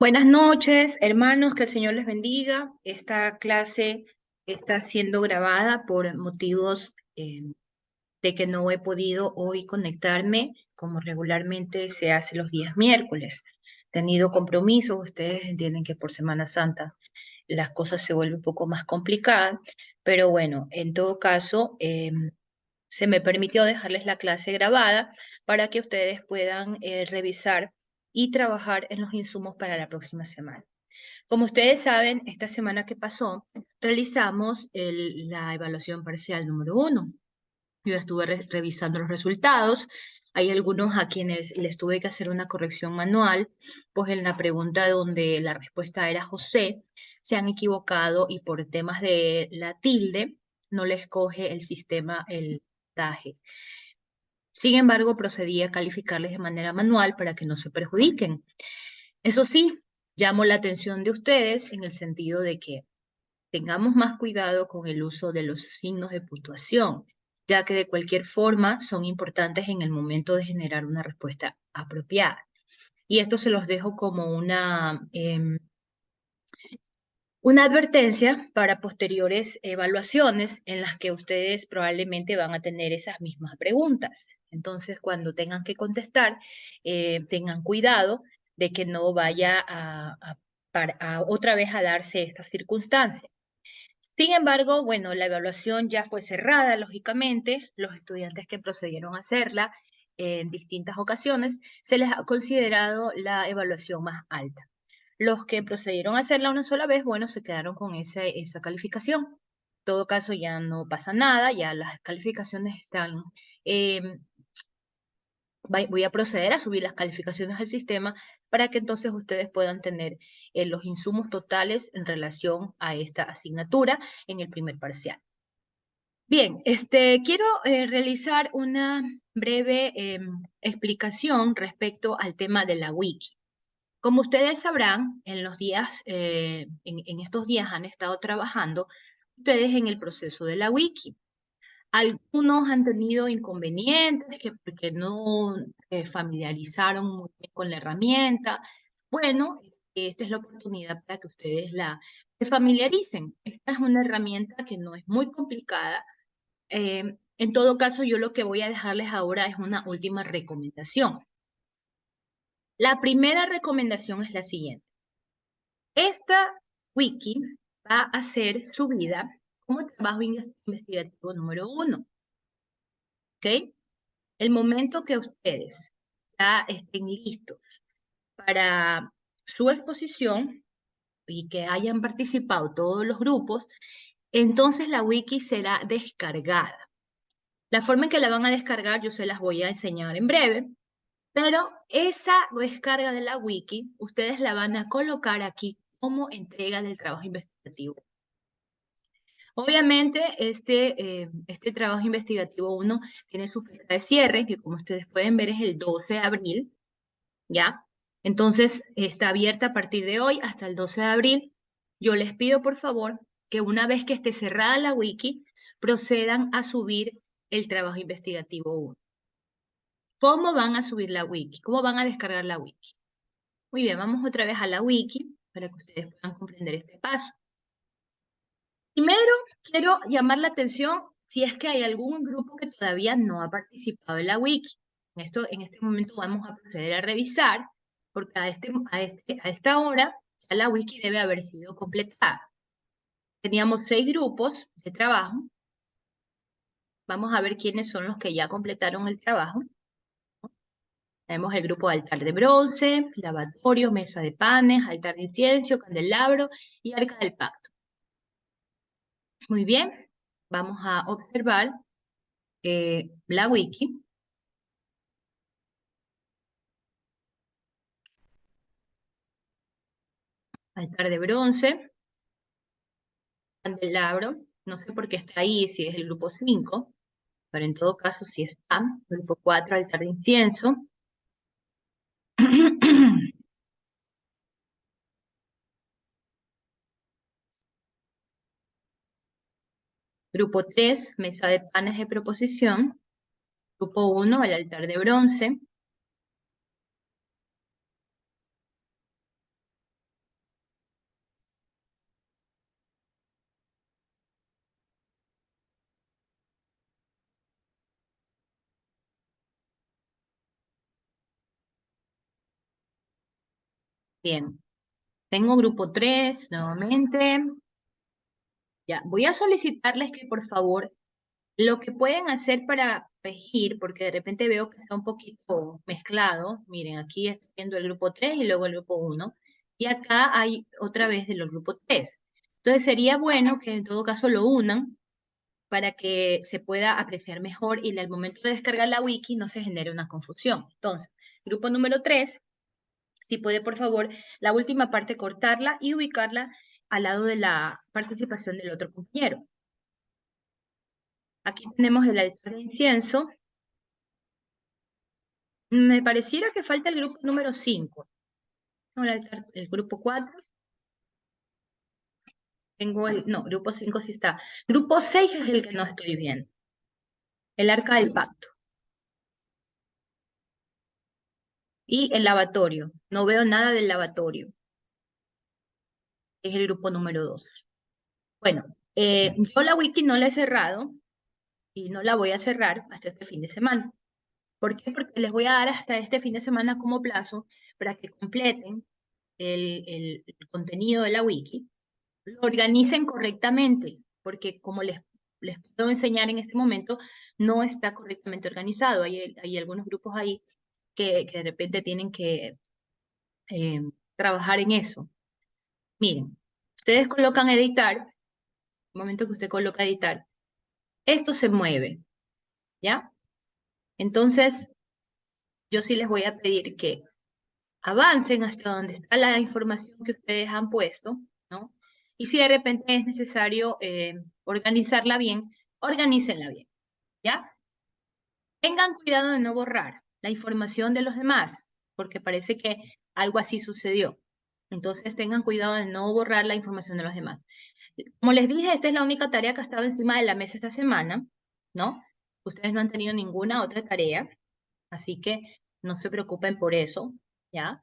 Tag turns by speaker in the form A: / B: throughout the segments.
A: Buenas noches, hermanos, que el Señor les bendiga. Esta clase está siendo grabada por motivos de que no he podido hoy conectarme como regularmente se hace los días miércoles. He tenido compromisos, ustedes entienden que por Semana Santa las cosas se vuelven un poco más complicadas, pero bueno, en todo caso, se me permitió dejarles la clase grabada para que ustedes puedan revisar y trabajar en los insumos para la próxima semana. Como ustedes saben, esta semana que pasó, realizamos la evaluación parcial número 1. Yo estuve revisando los resultados. Hay algunos a quienes les tuve que hacer una corrección manual, pues en la pregunta donde la respuesta era José, se han equivocado y por temas de la tilde no les coge el sistema el puntaje. Sin embargo, procedí a calificarles de manera manual para que no se perjudiquen. Eso sí, llamo la atención de ustedes en el sentido de que tengamos más cuidado con el uso de los signos de puntuación, ya que de cualquier forma son importantes en el momento de generar una respuesta apropiada. Y esto se los dejo como una advertencia para posteriores evaluaciones en las que ustedes probablemente van a tener esas mismas preguntas. Entonces, cuando tengan que contestar, tengan cuidado de que no vaya a otra vez a darse esta circunstancia. Sin embargo, bueno, la evaluación ya fue cerrada, lógicamente. Los estudiantes que procedieron a hacerla en distintas ocasiones se les ha considerado la evaluación más alta. Los que procedieron a hacerla una sola vez, bueno, se quedaron con esa calificación. En todo caso, ya no pasa nada, ya las calificaciones están. eh, Voy a proceder a subir las calificaciones al sistema para que entonces ustedes puedan tener los insumos totales en relación a esta asignatura en el primer parcial. Bien, quiero realizar una breve explicación respecto al tema de la wiki. Como ustedes sabrán, en estos días han estado trabajando ustedes en el proceso de la wiki. Algunos han tenido inconvenientes que porque no familiarizaron muy bien con la herramienta. Bueno, esta es la oportunidad para que ustedes se familiaricen. Esta es una herramienta que no es muy complicada. En todo caso, yo lo que voy a dejarles ahora es una última recomendación. La primera recomendación es la siguiente. Esta wiki va a ser subida como trabajo investigativo número 1. ¿Ok? El momento que ustedes ya estén listos para su exposición y que hayan participado todos los grupos, entonces la wiki será descargada. La forma en que la van a descargar yo se las voy a enseñar en breve, pero esa descarga de la wiki ustedes la van a colocar aquí como entrega del trabajo investigativo. Obviamente, este trabajo investigativo 1 tiene su fecha de cierre, que como ustedes pueden ver es el 12 de abril, ¿ya? Entonces, está abierta a partir de hoy hasta el 12 de abril. Yo les pido, por favor, que una vez que esté cerrada la wiki, procedan a subir el trabajo investigativo 1. ¿Cómo van a subir la wiki? ¿Cómo van a descargar la wiki? Muy bien, vamos otra vez a la wiki para que ustedes puedan comprender este paso. Primero, quiero llamar la atención si es que hay algún grupo que todavía no ha participado en la wiki. En este momento vamos a proceder a revisar, porque a esta hora ya la wiki debe haber sido completada. Teníamos 6 grupos de trabajo. Vamos a ver quiénes son los que ya completaron el trabajo. Tenemos el grupo de altar de bronce, lavatorio, mesa de panes, altar de incienso, candelabro y arca del pacto. Muy bien, vamos a observar la wiki. Altar de bronce, candelabro, no sé por qué está ahí, si es el grupo 5, pero en todo caso sí está. Grupo 4, altar de incienso. Grupo 3, mesa de panes de proposición. Grupo 1, el altar de bronce. Bien. Tengo grupo 3 nuevamente. Ya, voy a solicitarles que por favor lo que pueden hacer para regir, porque de repente veo que está un poquito mezclado. Miren, aquí estoy viendo el grupo 3 y luego el grupo 1. Y acá hay otra vez de los grupos 3. Entonces sería bueno que en todo caso lo unan para que se pueda apreciar mejor y al momento de descargar la wiki no se genere una confusión. Entonces, grupo número 3, si puede por favor la última parte cortarla y ubicarla al lado de la participación del otro compañero. Aquí tenemos el altar de incienso. Me pareciera que falta el grupo número 5. No, el grupo 4. No, grupo 5 sí está. Grupo 6 es el que no estoy viendo. El arca del pacto. Y el lavatorio. No veo nada del lavatorio. Es el grupo número 2. Bueno, yo la wiki no la he cerrado y no la voy a cerrar hasta este fin de semana. ¿Por qué? Porque les voy a dar hasta este fin de semana como plazo para que completen el contenido de la wiki, lo organicen correctamente, porque como les puedo enseñar en este momento, no está correctamente organizado. Hay algunos grupos ahí que de repente tienen que trabajar en eso. Miren, ustedes colocan editar, el momento que usted coloca editar, esto se mueve, ¿ya? Entonces, yo sí les voy a pedir que avancen hasta donde está la información que ustedes han puesto, ¿no? Y si de repente es necesario organizarla bien, organícenla bien, ¿ya? Tengan cuidado de no borrar la información de los demás, porque parece que algo así sucedió. Entonces tengan cuidado de no borrar la información de los demás. Como les dije, esta es la única tarea que ha estado encima de la mesa esta semana, ¿no? Ustedes no han tenido ninguna otra tarea, así que no se preocupen por eso, ¿ya?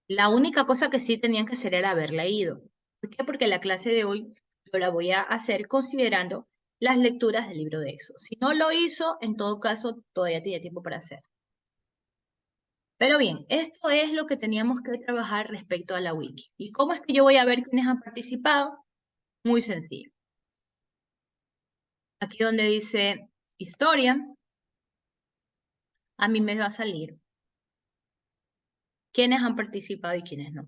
A: La única cosa que sí tenían que hacer era haber leído. ¿Por qué? Porque la clase de hoy yo la voy a hacer considerando las lecturas del libro de Éxodo. Si no lo hizo, en todo caso, todavía tiene tiempo para hacer. Pero bien, esto es lo que teníamos que trabajar respecto a la wiki. ¿Y cómo es que yo voy a ver quiénes han participado? Muy sencillo. Aquí donde dice historia, a mí me va a salir quiénes han participado y quiénes no.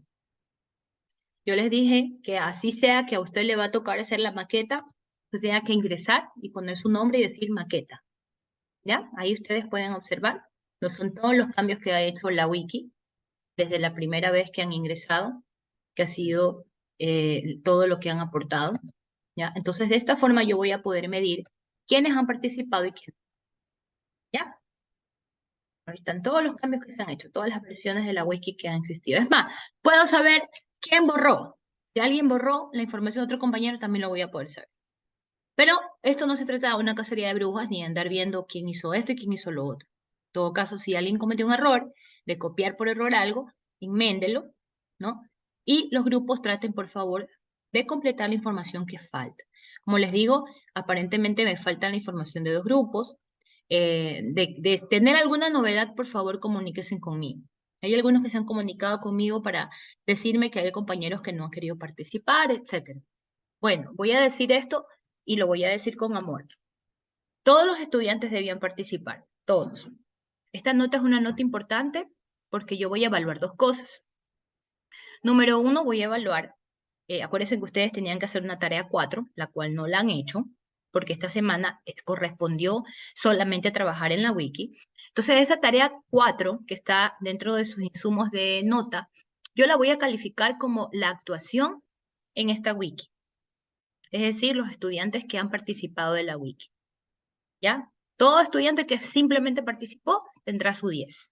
A: Yo les dije que así sea que a usted le va a tocar hacer la maqueta, pues tenga que ingresar y poner su nombre y decir maqueta. ¿Ya? Ahí ustedes pueden observar. No son todos los cambios que ha hecho la wiki desde la primera vez que han ingresado, que ha sido todo lo que han aportado. ¿Ya? Entonces, de esta forma yo voy a poder medir quiénes han participado y quiénes. ¿Ya? Ahí están todos los cambios que se han hecho, todas las versiones de la wiki que han existido. Es más, puedo saber quién borró. Si alguien borró la información de otro compañero, también lo voy a poder saber. Pero esto no se trata de una cacería de brujas ni de andar viendo quién hizo esto y quién hizo lo otro. En todo caso, si alguien cometió un error de copiar por error algo, enméndelo, ¿no? Y los grupos traten, por favor, de completar la información que falta. Como les digo, aparentemente me falta la información de 2 grupos. De tener alguna novedad, por favor, comuníquense conmigo. Hay algunos que se han comunicado conmigo para decirme que hay compañeros que no han querido participar, etc. Bueno, voy a decir esto y lo voy a decir con amor. Todos los estudiantes debían participar, todos. Esta nota es una nota importante porque yo voy a evaluar 2 cosas. Número 1, voy a evaluar, acuérdense que ustedes tenían que hacer una tarea 4, la cual no la han hecho, porque esta semana correspondió solamente a trabajar en la wiki. Entonces, esa tarea 4, que está dentro de sus insumos de nota, yo la voy a calificar como la actuación en esta wiki. Es decir, los estudiantes que han participado de la wiki. ¿Ya? Todo estudiante que simplemente participó tendrá su 10.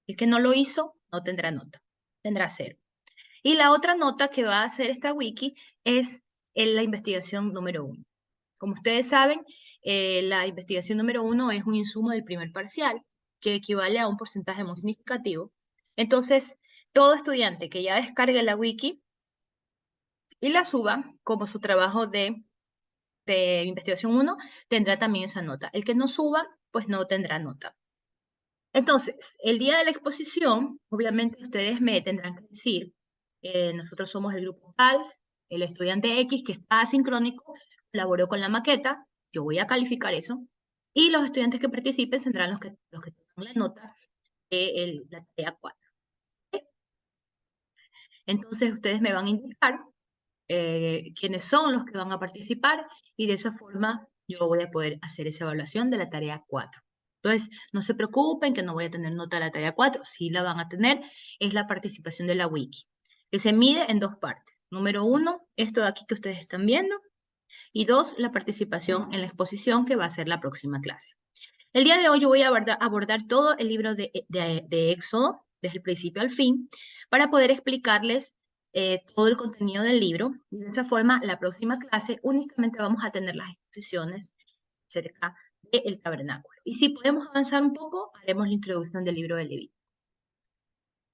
A: El que no lo hizo no tendrá nota, tendrá 0. Y la otra nota que va a hacer esta wiki es en la investigación número 1. Como ustedes saben, la investigación número 1 es un insumo del primer parcial que equivale a un porcentaje muy significativo. Entonces, todo estudiante que ya descargue la wiki y la suba como su trabajo de investigación 1 tendrá también esa nota. El que no suba, pues no tendrá nota. Entonces, el día de la exposición, obviamente ustedes me tendrán que decir nosotros somos el grupo tal, el estudiante X que está asincrónico, colaboró con la maqueta, yo voy a calificar eso, y los estudiantes que participen serán los que tengan la nota de la tarea 4. Entonces ustedes me van a indicar quiénes son los que van a participar y de esa forma yo voy a poder hacer esa evaluación de la tarea 4. Entonces, no se preocupen que no voy a tener nota de la tarea 4, sí la van a tener, es la participación de la wiki, que se mide en 2 partes. Número 1, esto de aquí que ustedes están viendo, y 2, la participación en la exposición que va a ser la próxima clase. El día de hoy yo voy a abordar todo el libro de Éxodo, desde el principio al fin, para poder explicarles todo el contenido del libro. Y de esa forma, la próxima clase únicamente vamos a tener las exposiciones acerca del tabernáculo. Y si podemos avanzar un poco, haremos la introducción del libro de Levítico.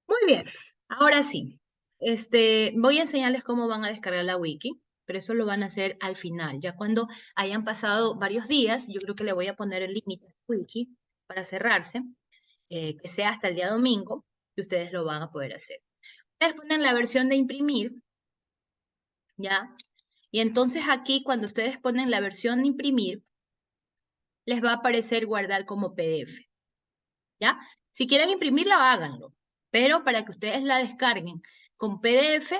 A: Muy bien, ahora sí. Voy a enseñarles cómo van a descargar la wiki, pero eso lo van a hacer al final. Ya cuando hayan pasado varios días, yo creo que le voy a poner el límite a wiki para cerrarse, que sea hasta el día domingo, y ustedes lo van a poder hacer. Ustedes ponen la versión de imprimir, ¿ya? Y entonces aquí, cuando ustedes ponen la versión de imprimir, les va a aparecer guardar como PDF, ¿ya? Si quieren imprimirla, háganlo, pero para que ustedes la descarguen con PDF,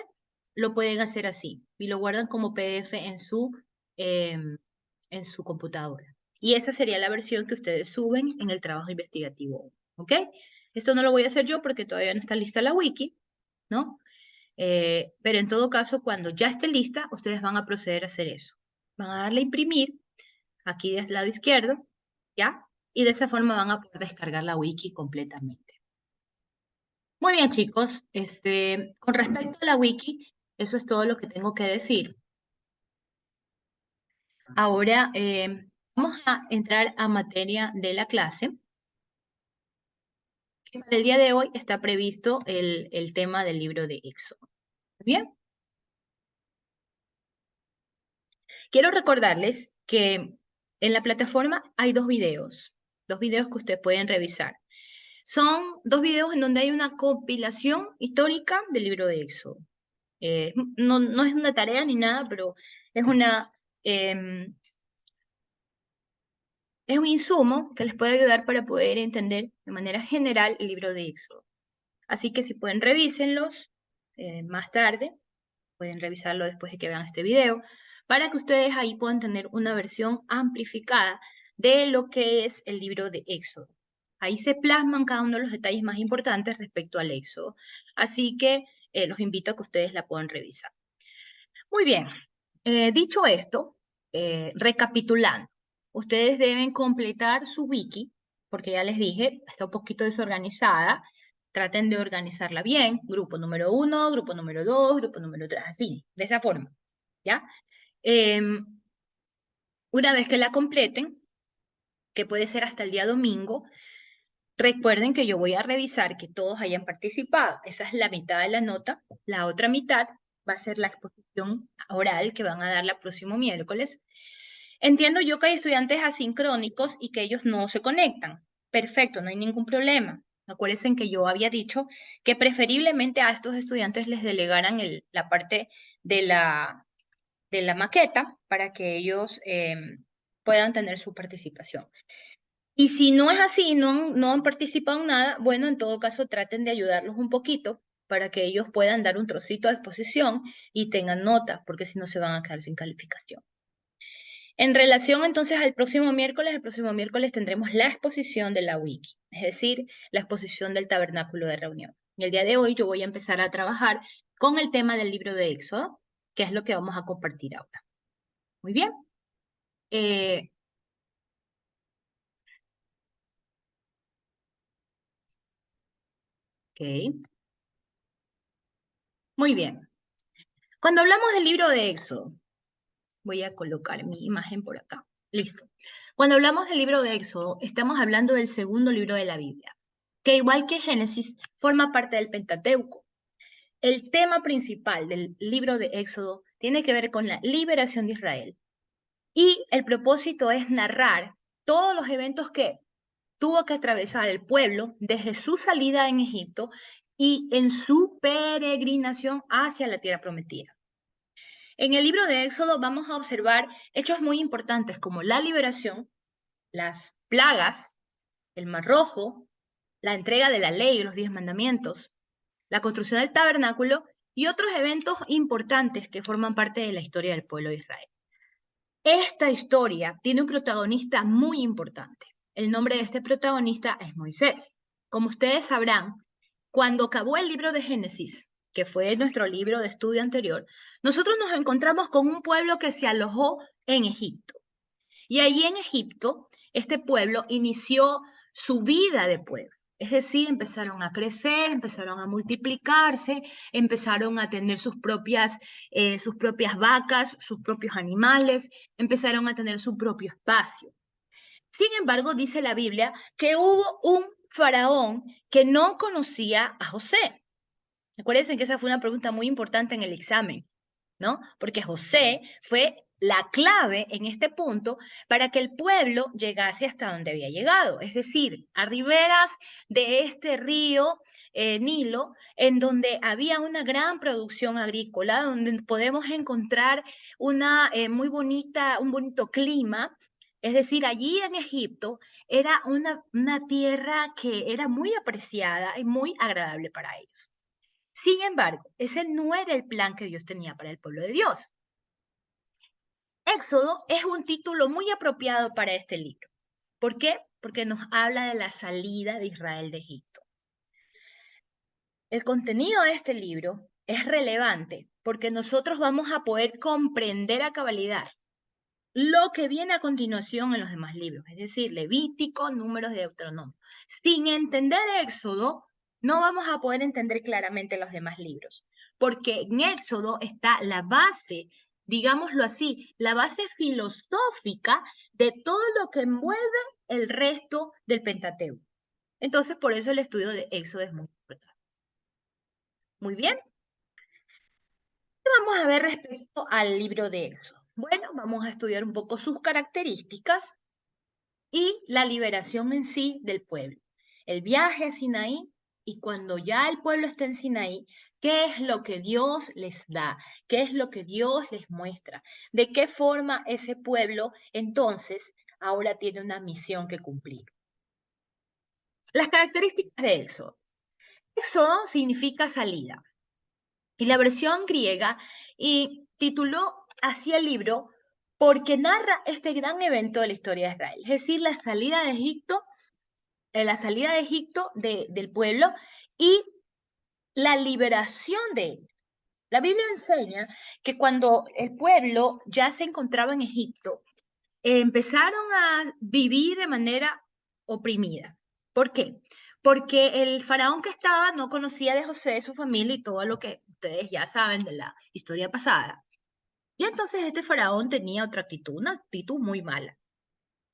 A: lo pueden hacer así, y lo guardan como PDF en su computadora. Y esa sería la versión que ustedes suben en el trabajo investigativo, ¿ok? Esto no lo voy a hacer yo porque todavía no está lista la wiki, ¿no? Pero en todo caso, cuando ya esté lista, ustedes van a proceder a hacer eso. Van a darle a imprimir, aquí del lado izquierdo, ¿ya? Y de esa forma van a poder descargar la wiki completamente. Muy bien, chicos. Con respecto a la wiki, eso es todo lo que tengo que decir. Ahora vamos a entrar a materia de la clase. Para el día de hoy está previsto el tema del libro de Éxodo. Bien. Quiero recordarles que en la plataforma hay 2 videos que ustedes pueden revisar. Son 2 videos en donde hay una compilación histórica del libro de Éxodo. No es una tarea ni nada, pero es es un insumo que les puede ayudar para poder entender de manera general el libro de Éxodo. Así que si pueden, revísenlos más tarde, pueden revisarlo después de que vean este video, para que ustedes ahí puedan tener una versión amplificada de lo que es el libro de Éxodo. Ahí se plasman cada uno de los detalles más importantes respecto al Éxodo. Así que los invito a que ustedes la puedan revisar. Muy bien, dicho esto, recapitulando, ustedes deben completar su wiki, porque ya les dije, está un poquito desorganizada. Traten de organizarla bien, grupo número 1, grupo número 2, grupo número 3, así, de esa forma, ¿ya? Una vez que la completen, que puede ser hasta el día domingo, recuerden que yo voy a revisar que todos hayan participado. Esa es la mitad de la nota. La otra mitad va a ser la exposición oral que van a dar el próximo miércoles. Entiendo yo que hay estudiantes asincrónicos y que ellos no se conectan. Perfecto, no hay ningún problema. Acuérdense que yo había dicho que preferiblemente a estos estudiantes les delegaran la parte de la maqueta para que ellos puedan tener su participación. Y si no es así, no han participado en nada, bueno, en todo caso traten de ayudarlos un poquito para que ellos puedan dar un trocito de exposición y tengan nota, porque si no se van a quedar sin calificación. En relación entonces al próximo miércoles, el próximo miércoles tendremos la exposición de la wiki, es decir, la exposición del tabernáculo de reunión. Y el día de hoy yo voy a empezar a trabajar con el tema del libro de Éxodo, que es lo que vamos a compartir ahora. Muy bien. Ok. Muy bien. Cuando hablamos del libro de Éxodo, voy a colocar mi imagen por acá. Listo. Cuando hablamos del libro de Éxodo, estamos hablando del segundo libro de la Biblia, que igual que Génesis, forma parte del Pentateuco. El tema principal del libro de Éxodo tiene que ver con la liberación de Israel. Y el propósito es narrar todos los eventos que tuvo que atravesar el pueblo desde su salida en Egipto y en su peregrinación hacia la tierra prometida. En el libro de Éxodo vamos a observar hechos muy importantes como la liberación, las plagas, el Mar Rojo, la entrega de la ley y los 10 mandamientos, la construcción del tabernáculo y otros eventos importantes que forman parte de la historia del pueblo de Israel. Esta historia tiene un protagonista muy importante. El nombre de este protagonista es Moisés. Como ustedes sabrán, cuando acabó el libro de Génesis, que fue nuestro libro de estudio anterior, nosotros nos encontramos con un pueblo que se alojó en Egipto. Y allí en Egipto, este pueblo inició su vida de pueblo. Es decir, empezaron a crecer, empezaron a multiplicarse, empezaron a tener sus propias vacas, sus propios animales, empezaron a tener su propio espacio. Sin embargo, dice la Biblia que hubo un faraón que no conocía a José. Acuérdense que esa fue una pregunta muy importante en el examen, ¿no? Porque José fue la clave en este punto para que el pueblo llegase hasta donde había llegado, es decir, a riberas de este río Nilo, en donde había una gran producción agrícola, donde podemos encontrar una muy bonita, un bonito clima. Es decir, allí en Egipto era una tierra que era muy apreciada y muy agradable para ellos. Sin embargo, ese no era el plan que Dios tenía para el pueblo de Dios. Éxodo es un título muy apropiado para este libro. ¿Por qué? Porque nos habla de la salida de Israel de Egipto. El contenido de este libro es relevante porque nosotros vamos a poder comprender a cabalidad lo que viene a continuación en los demás libros, es decir, Levítico, Números de Deuteronomio. Sin entender Éxodo, no vamos a poder entender claramente los demás libros, porque en Éxodo está la base, digámoslo así, la base filosófica de todo lo que envuelve el resto del Pentateuco. Entonces, por eso el estudio de Éxodo es muy importante. Muy bien. ¿Qué vamos a ver respecto al libro de Éxodo? Bueno, vamos a estudiar un poco sus características y la liberación en sí del pueblo. El viaje a Sinaí y cuando ya el pueblo está en Sinaí, ¿qué es lo que Dios les da? ¿Qué es lo que Dios les muestra? ¿De qué forma ese pueblo entonces ahora tiene una misión que cumplir? Las características de Éxodo. Éxodo significa salida. Y la versión griega y tituló así el libro porque narra este gran evento de la historia de Israel, es decir, la salida de Egipto del pueblo y la liberación de él. La Biblia enseña que cuando el pueblo ya se encontraba en Egipto, empezaron a vivir de manera oprimida. ¿Por qué? Porque el faraón que estaba no conocía de José, su familia y todo lo que ustedes ya saben de la historia pasada. Y entonces este faraón tenía otra actitud, una actitud muy mala.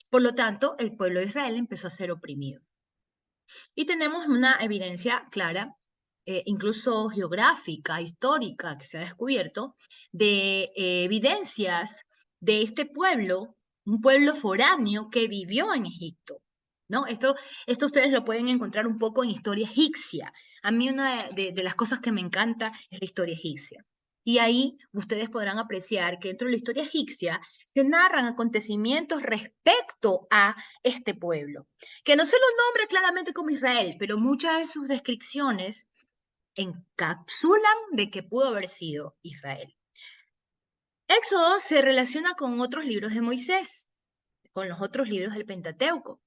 A: Por lo tanto, el pueblo de Israel empezó a ser oprimido. Y tenemos una evidencia clara, incluso geográfica, histórica, que se ha descubierto, de evidencias de este pueblo, un pueblo foráneo que vivió en Egipto. ¿No? Esto ustedes lo pueden encontrar un poco en historia egipcia. A mí una de las cosas que me encanta es la historia egipcia. Y ahí ustedes podrán apreciar que dentro de la historia egipcia se narran acontecimientos respecto a este pueblo, que no se lo nombra claramente como Israel, pero muchas de sus descripciones encapsulan de que pudo haber sido Israel. Éxodo se relaciona con otros libros de Moisés, con los otros libros del Pentateuco,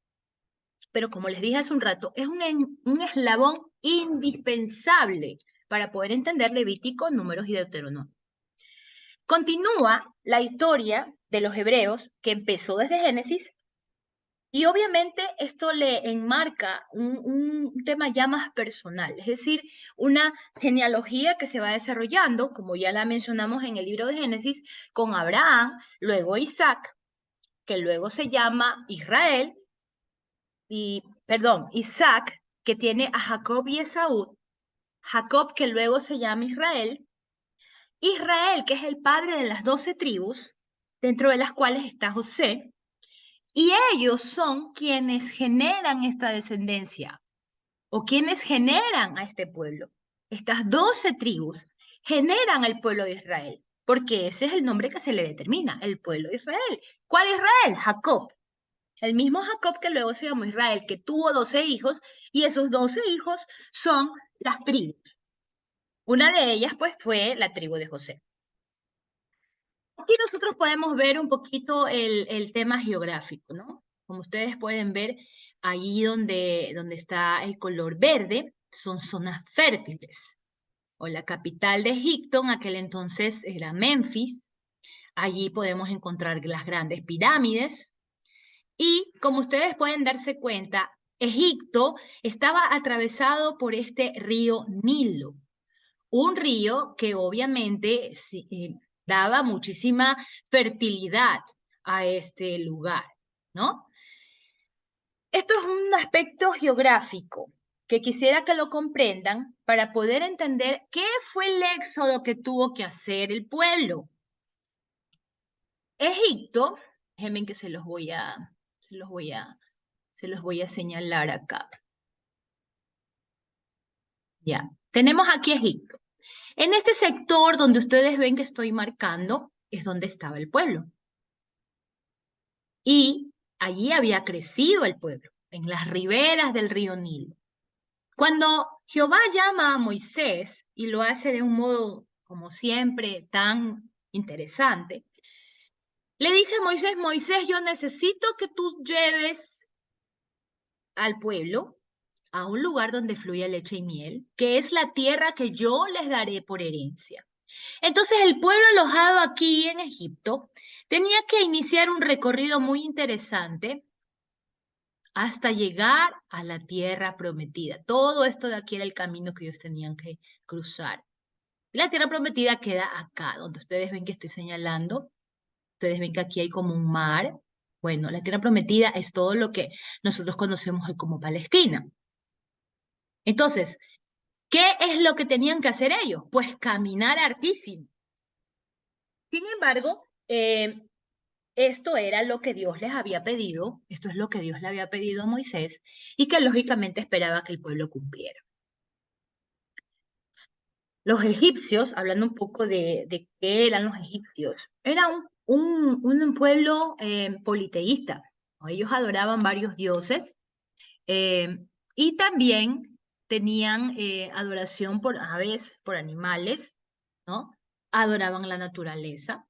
A: pero como les dije hace un rato, es un eslabón indispensable para poder entender Levítico, Números y Deuteronomio. Continúa la historia de los hebreos que empezó desde Génesis y obviamente esto le enmarca un tema ya más personal, es decir, una genealogía que se va desarrollando, como ya la mencionamos en el libro de Génesis, con Abraham, luego Isaac, que luego se llama Israel, Isaac, que tiene a Jacob y Esaú, Jacob, que luego se llama Israel, Israel, que es el padre de las 12 tribus, dentro de las cuales está José, y ellos son quienes generan esta descendencia. o quienes generan a este pueblo. Estas 12 tribus generan al pueblo de Israel, porque ese es el nombre que se le determina, el pueblo de Israel. ¿Cuál Israel? Jacob. El mismo Jacob que luego se llamó Israel, que tuvo 12 hijos, y esos 12 hijos son las tribus. Una de ellas, pues, fue la tribu de José. Aquí nosotros podemos ver un poquito el tema geográfico, ¿no? Como ustedes pueden ver, allí donde está el color verde, son zonas fértiles. O la capital de Egipto en aquel entonces era Memphis. Allí podemos encontrar las grandes pirámides. Y como ustedes pueden darse cuenta, Egipto estaba atravesado por este río Nilo. Un río que obviamente daba muchísima fertilidad a este lugar, ¿no? Esto es un aspecto geográfico que quisiera que lo comprendan para poder entender qué fue el éxodo que tuvo que hacer el pueblo. Egipto, déjenme que se los voy a señalar acá. Ya, tenemos aquí Egipto. En este sector donde ustedes ven que estoy marcando, es donde estaba el pueblo. Y allí había crecido el pueblo, en las riberas del río Nilo. Cuando Jehová llama a Moisés, y lo hace de un modo, como siempre, tan interesante, le dice a Moisés, Moisés, yo necesito que tú lleves al pueblo a un lugar donde fluya leche y miel, que es la tierra que yo les daré por herencia. Entonces el pueblo alojado aquí en Egipto tenía que iniciar un recorrido muy interesante hasta llegar a la tierra prometida. Todo esto de aquí era el camino que ellos tenían que cruzar. La tierra prometida queda acá, donde ustedes ven que estoy señalando. Ustedes ven que aquí hay como un mar. Bueno, la tierra prometida es todo lo que nosotros conocemos hoy como Palestina. Entonces, ¿qué es lo que tenían que hacer ellos? Pues caminar hartísimo. Sin embargo, esto era lo que Dios les había pedido, esto es lo que Dios le había pedido a Moisés y que lógicamente esperaba que el pueblo cumpliera. Los egipcios, hablando un poco de qué eran los egipcios, era un pueblo politeísta. Ellos adoraban varios dioses eh, y también tenían adoración por aves, por animales, ¿no? Adoraban la naturaleza.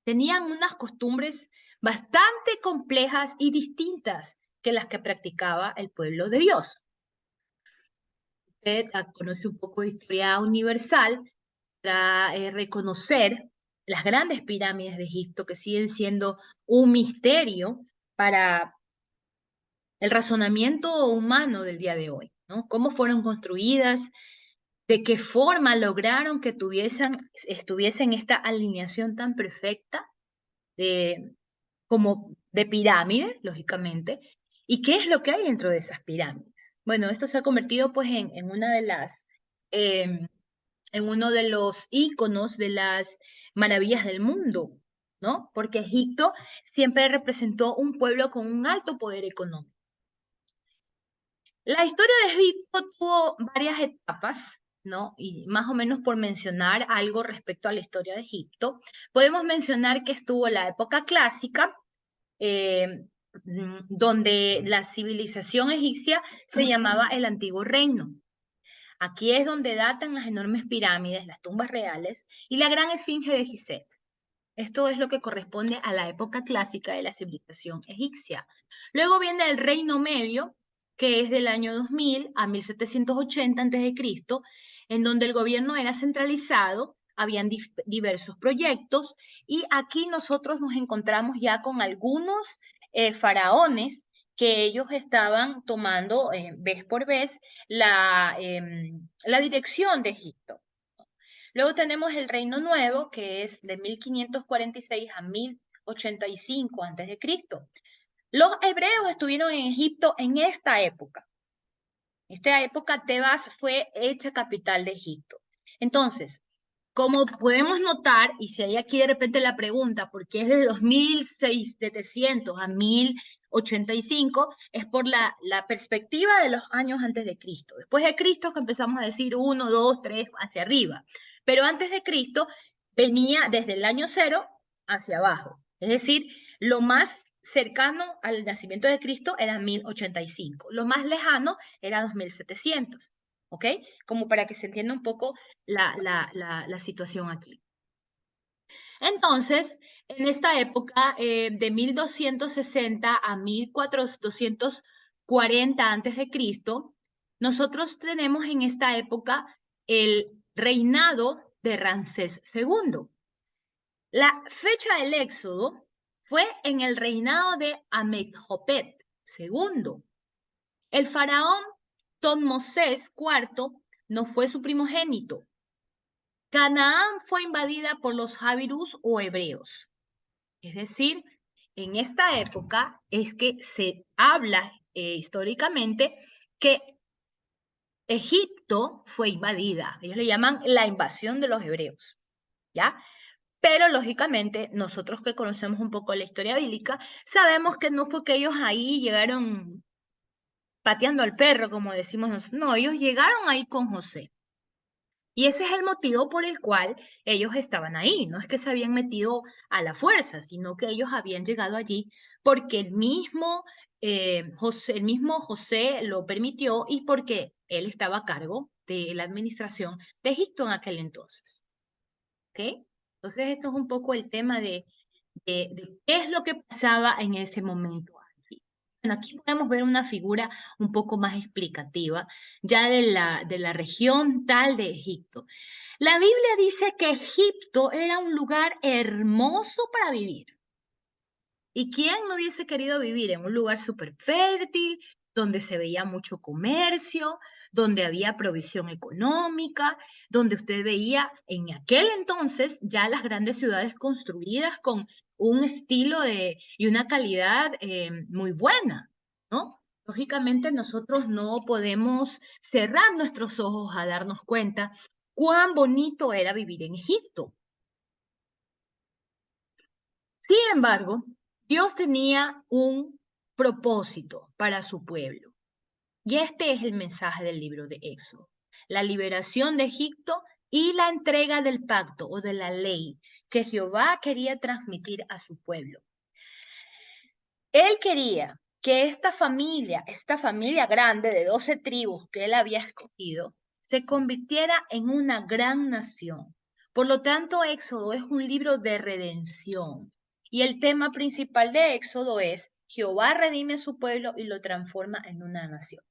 A: Tenían unas costumbres bastante complejas y distintas que las que practicaba el pueblo de Dios. Usted conoce un poco de historia universal para reconocer las grandes pirámides de Egipto que siguen siendo un misterio para el razonamiento humano del día de hoy, ¿no? Cómo fueron construidas, de qué forma lograron que estuviesen esta alineación tan perfecta de, como de pirámide, lógicamente, y qué es lo que hay dentro de esas pirámides. Bueno, esto se ha convertido pues en una de las, en uno de los íconos de las maravillas del mundo, ¿no? Porque Egipto siempre representó un pueblo con un alto poder económico. La historia de Egipto tuvo varias etapas, ¿no? Y más o menos por mencionar algo respecto a la historia de Egipto, podemos mencionar que estuvo la época clásica, donde la civilización egipcia se llamaba el Antiguo Reino. Aquí es donde datan las enormes pirámides, las tumbas reales y la gran esfinge de Gizeh. Esto es lo que corresponde a la época clásica de la civilización egipcia. Luego viene el Reino Medio, que es del año 2000 a 1780 a.C., en donde el gobierno era centralizado, habían diversos proyectos, y aquí nosotros nos encontramos ya con algunos faraones que ellos estaban tomando vez por vez la dirección de Egipto. Luego tenemos el Reino Nuevo, que es de 1546 a 1085 a.C. Los hebreos estuvieron en Egipto en esta época. En esta época Tebas fue hecha capital de Egipto. Entonces, Como podemos notar, y si hay aquí de repente la pregunta, ¿por qué es de 2700 a 1085? Es por la perspectiva de los años antes de Cristo. Después de Cristo que empezamos a decir 1, 2, 3, hacia arriba. Pero antes de Cristo venía desde el año 0 hacia abajo. Es decir, lo más cercano al nacimiento de Cristo era 1085. Lo más lejano era 2700. ¿Ok? Como para que se entienda un poco la situación aquí. Entonces, en esta época, de 1260 a 1440 antes de Cristo, nosotros tenemos en esta época el reinado de Ramsés II. La fecha del éxodo fue en el reinado de Amenhotep II. El faraón Thutmose IV no fue su primogénito. Canaán fue invadida por los Javirus o hebreos. Es decir, en esta época es que se habla históricamente que Egipto fue invadida. Ellos le llaman la invasión de los hebreos, ¿ya? Pero lógicamente nosotros que conocemos un poco la historia bíblica, sabemos que no fue que ellos ahí llegaron pateando al perro, como decimos nosotros. No, ellos llegaron ahí con José. Y ese es el motivo por el cual ellos estaban ahí. No es que se habían metido a la fuerza, sino que ellos habían llegado allí porque el mismo José lo permitió y porque él estaba a cargo de la administración de Egipto en aquel entonces. ¿Ok? Entonces esto es un poco el tema de qué es lo que pasaba en ese momento. Bueno, aquí podemos ver una figura un poco más explicativa ya de la región tal de Egipto. La Biblia dice que Egipto era un lugar hermoso para vivir. ¿Y quién no hubiese querido vivir en un lugar súper fértil, donde se veía mucho comercio, donde había provisión económica, donde usted veía en aquel entonces ya las grandes ciudades construidas con un estilo y una calidad muy buena, ¿no? Lógicamente nosotros no podemos cerrar nuestros ojos a darnos cuenta cuán bonito era vivir en Egipto. Sin embargo, Dios tenía un propósito para su pueblo. Y este es el mensaje del libro de Éxodo. La liberación de Egipto y la entrega del pacto o de la ley que Jehová quería transmitir a su pueblo. Él quería que esta familia grande de 12 tribus que él había escogido, se convirtiera en una gran nación. Por lo tanto, Éxodo es un libro de redención. Y el tema principal de Éxodo es: Jehová redime a su pueblo y lo transforma en una nación.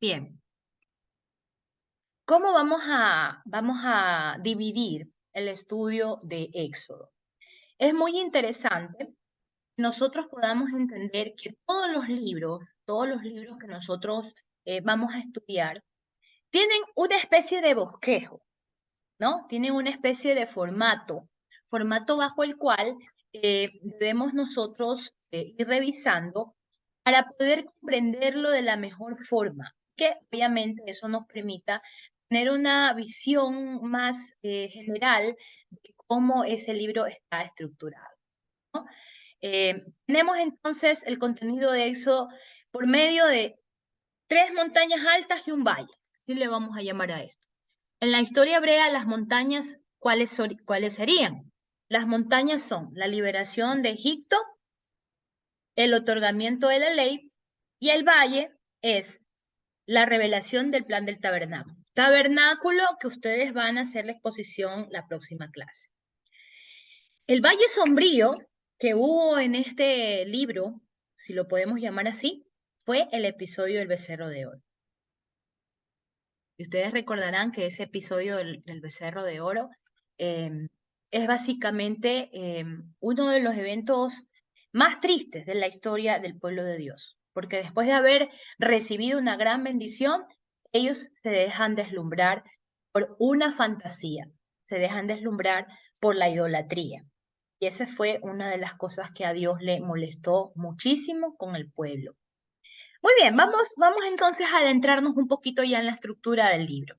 A: Bien, ¿cómo vamos a dividir el estudio de Éxodo? Es muy interesante que nosotros podamos entender que todos los libros que nosotros vamos a estudiar, tienen una especie de bosquejo, ¿no? Tienen una especie de formato bajo el cual debemos nosotros ir revisando para poder comprenderlo de la mejor forma, que obviamente eso nos permita tener una visión más general de cómo ese libro está estructurado, ¿no? Tenemos entonces el contenido de Éxodo por medio de 3 montañas altas y un valle, así le vamos a llamar a esto. En la historia hebrea, las montañas, ¿cuáles serían? Las montañas son la liberación de Egipto, el otorgamiento de la ley, y el valle es la revelación del plan del tabernáculo. Tabernáculo que ustedes van a hacer la exposición la próxima clase. El valle sombrío que hubo en este libro, si lo podemos llamar así, fue el episodio del becerro de oro. Y ustedes recordarán que ese episodio del becerro de oro es básicamente uno de los eventos más tristes de la historia del pueblo de Dios, porque después de haber recibido una gran bendición, ellos se dejan deslumbrar por una fantasía, se dejan deslumbrar por la idolatría. Y esa fue una de las cosas que a Dios le molestó muchísimo con el pueblo. Muy bien, vamos entonces a adentrarnos un poquito ya en la estructura del libro.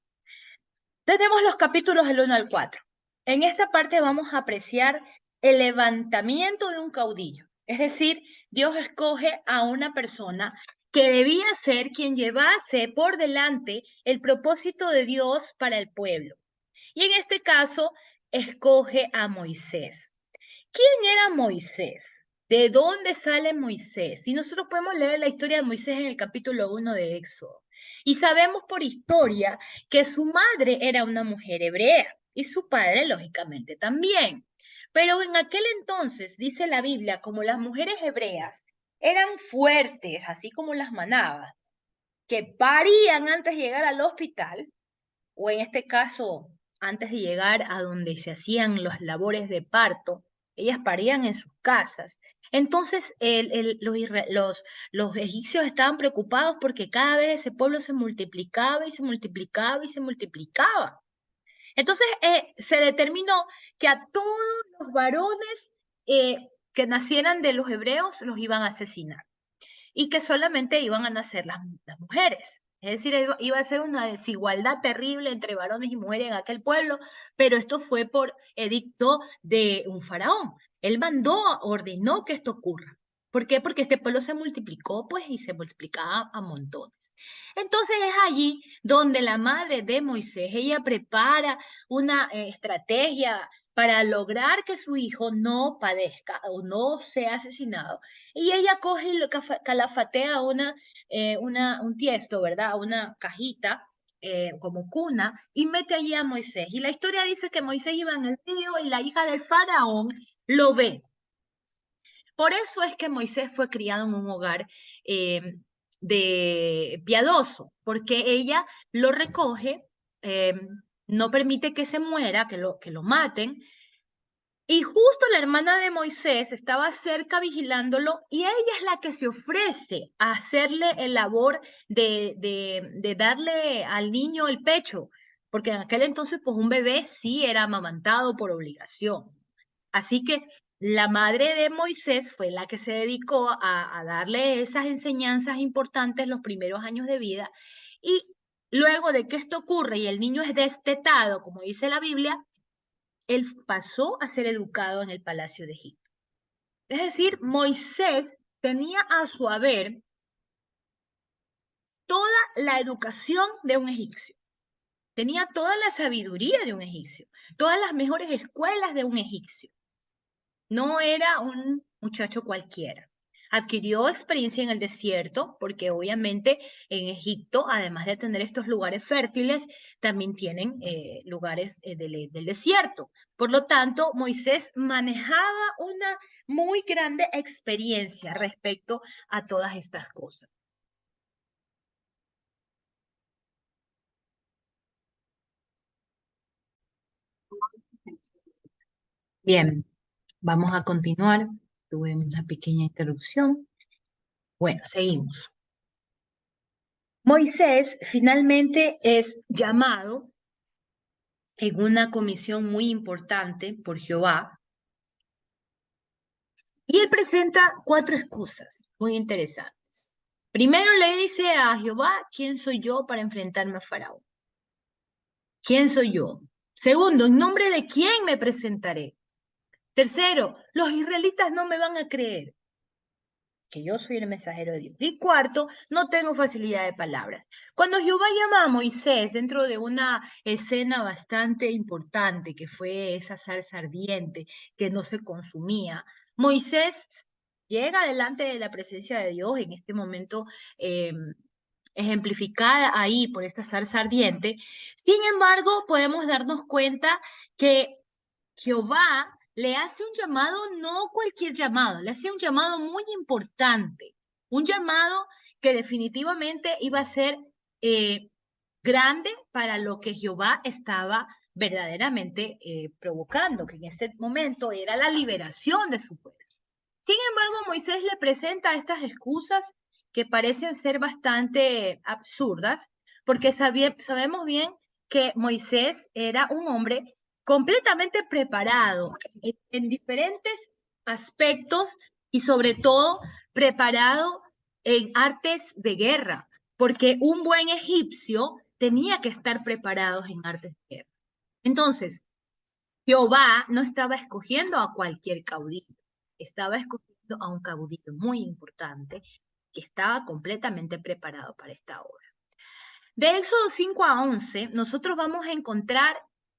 A: Tenemos los capítulos del 1 al 4. En esta parte vamos a apreciar el levantamiento de un caudillo. Es decir, Dios escoge a una persona que debía ser quien llevase por delante el propósito de Dios para el pueblo. Y en este caso, escoge a Moisés. ¿Quién era Moisés? ¿De dónde sale Moisés? Y nosotros podemos leer la historia de Moisés en el capítulo 1 de Éxodo. Y sabemos por historia que su madre era una mujer hebrea y su padre, lógicamente, también. Pero en aquel entonces, dice la Biblia, como las mujeres hebreas eran fuertes, así como las manabas, que parían antes de llegar al hospital, o en este caso, antes de llegar a donde se hacían las labores de parto, ellas parían en sus casas. Entonces, los egipcios estaban preocupados porque cada vez ese pueblo se multiplicaba y se multiplicaba y se multiplicaba. Entonces, se determinó que a todos los varones que nacieran de los hebreos los iban a asesinar y que solamente iban a nacer las mujeres. Es decir, iba a ser una desigualdad terrible entre varones y mujeres en aquel pueblo, pero esto fue por edicto de un faraón. Él mandó, ordenó que esto ocurra. ¿Por qué? Porque este pueblo se multiplicó, pues, y se multiplicaba a montones. Entonces es allí donde la madre de Moisés, ella prepara una estrategia para lograr que su hijo no padezca o no sea asesinado. Y ella coge y lo calafatea un tiesto, ¿verdad? Una cajita como cuna y mete allí a Moisés. Y la historia dice que Moisés iba en el río y la hija del faraón lo ve. Por eso es que Moisés fue criado en un hogar de piadoso, porque ella lo recoge, eh, no permite que se muera, que lo maten, y justo la hermana de Moisés estaba cerca vigilándolo y ella es la que se ofrece a hacerle el labor de darle al niño el pecho, porque en aquel entonces pues un bebé sí era amamantado por obligación. Así que la madre de Moisés fue la que se dedicó a darle esas enseñanzas importantes los primeros años de vida y luego de que esto ocurre y el niño es destetado, como dice la Biblia, él pasó a ser educado en el palacio de Egipto. Es decir, Moisés tenía a su haber toda la educación de un egipcio, tenía toda la sabiduría de un egipcio, todas las mejores escuelas de un egipcio. No era un muchacho cualquiera. Adquirió experiencia en el desierto, porque obviamente en Egipto, además de tener estos lugares fértiles, también tienen lugares del desierto. Por lo tanto, Moisés manejaba una muy grande experiencia respecto a todas estas cosas. Bien, vamos a continuar. Tuve una pequeña interrupción. Bueno, seguimos. Moisés finalmente es llamado en una comisión muy importante por Jehová y él presenta cuatro excusas muy interesantes. Primero le dice a Jehová, ¿quién soy yo para enfrentarme a Faraón? ¿Quién soy yo? Segundo, ¿en nombre de quién me presentaré? Tercero, los israelitas no me van a creer que yo soy el mensajero de Dios. Y cuarto, no tengo facilidad de palabras. Cuando Jehová llama a Moisés dentro de una escena bastante importante, que fue esa salsa ardiente que no se consumía, Moisés llega delante de la presencia de Dios en este momento. Ejemplificada ahí por esta salsa ardiente. Sin embargo, podemos darnos cuenta que Jehová le hace un llamado, no cualquier llamado, le hace un llamado muy importante, un llamado que definitivamente iba a ser eh, grande para lo que Jehová estaba verdaderamente provocando, que en este momento era la liberación de su pueblo. Sin embargo, Moisés le presenta estas excusas que parecen ser bastante absurdas, porque sabemos bien que Moisés era un hombre completamente preparado en diferentes aspectos y sobre todo preparado en artes de guerra, porque un buen egipcio tenía que estar preparado en artes de guerra. Entonces, Jehová no estaba escogiendo a cualquier caudillo, estaba escogiendo a un caudillo muy importante que estaba completamente preparado para esta obra. De Éxodo 5 a 11, nosotros vamos a encontrar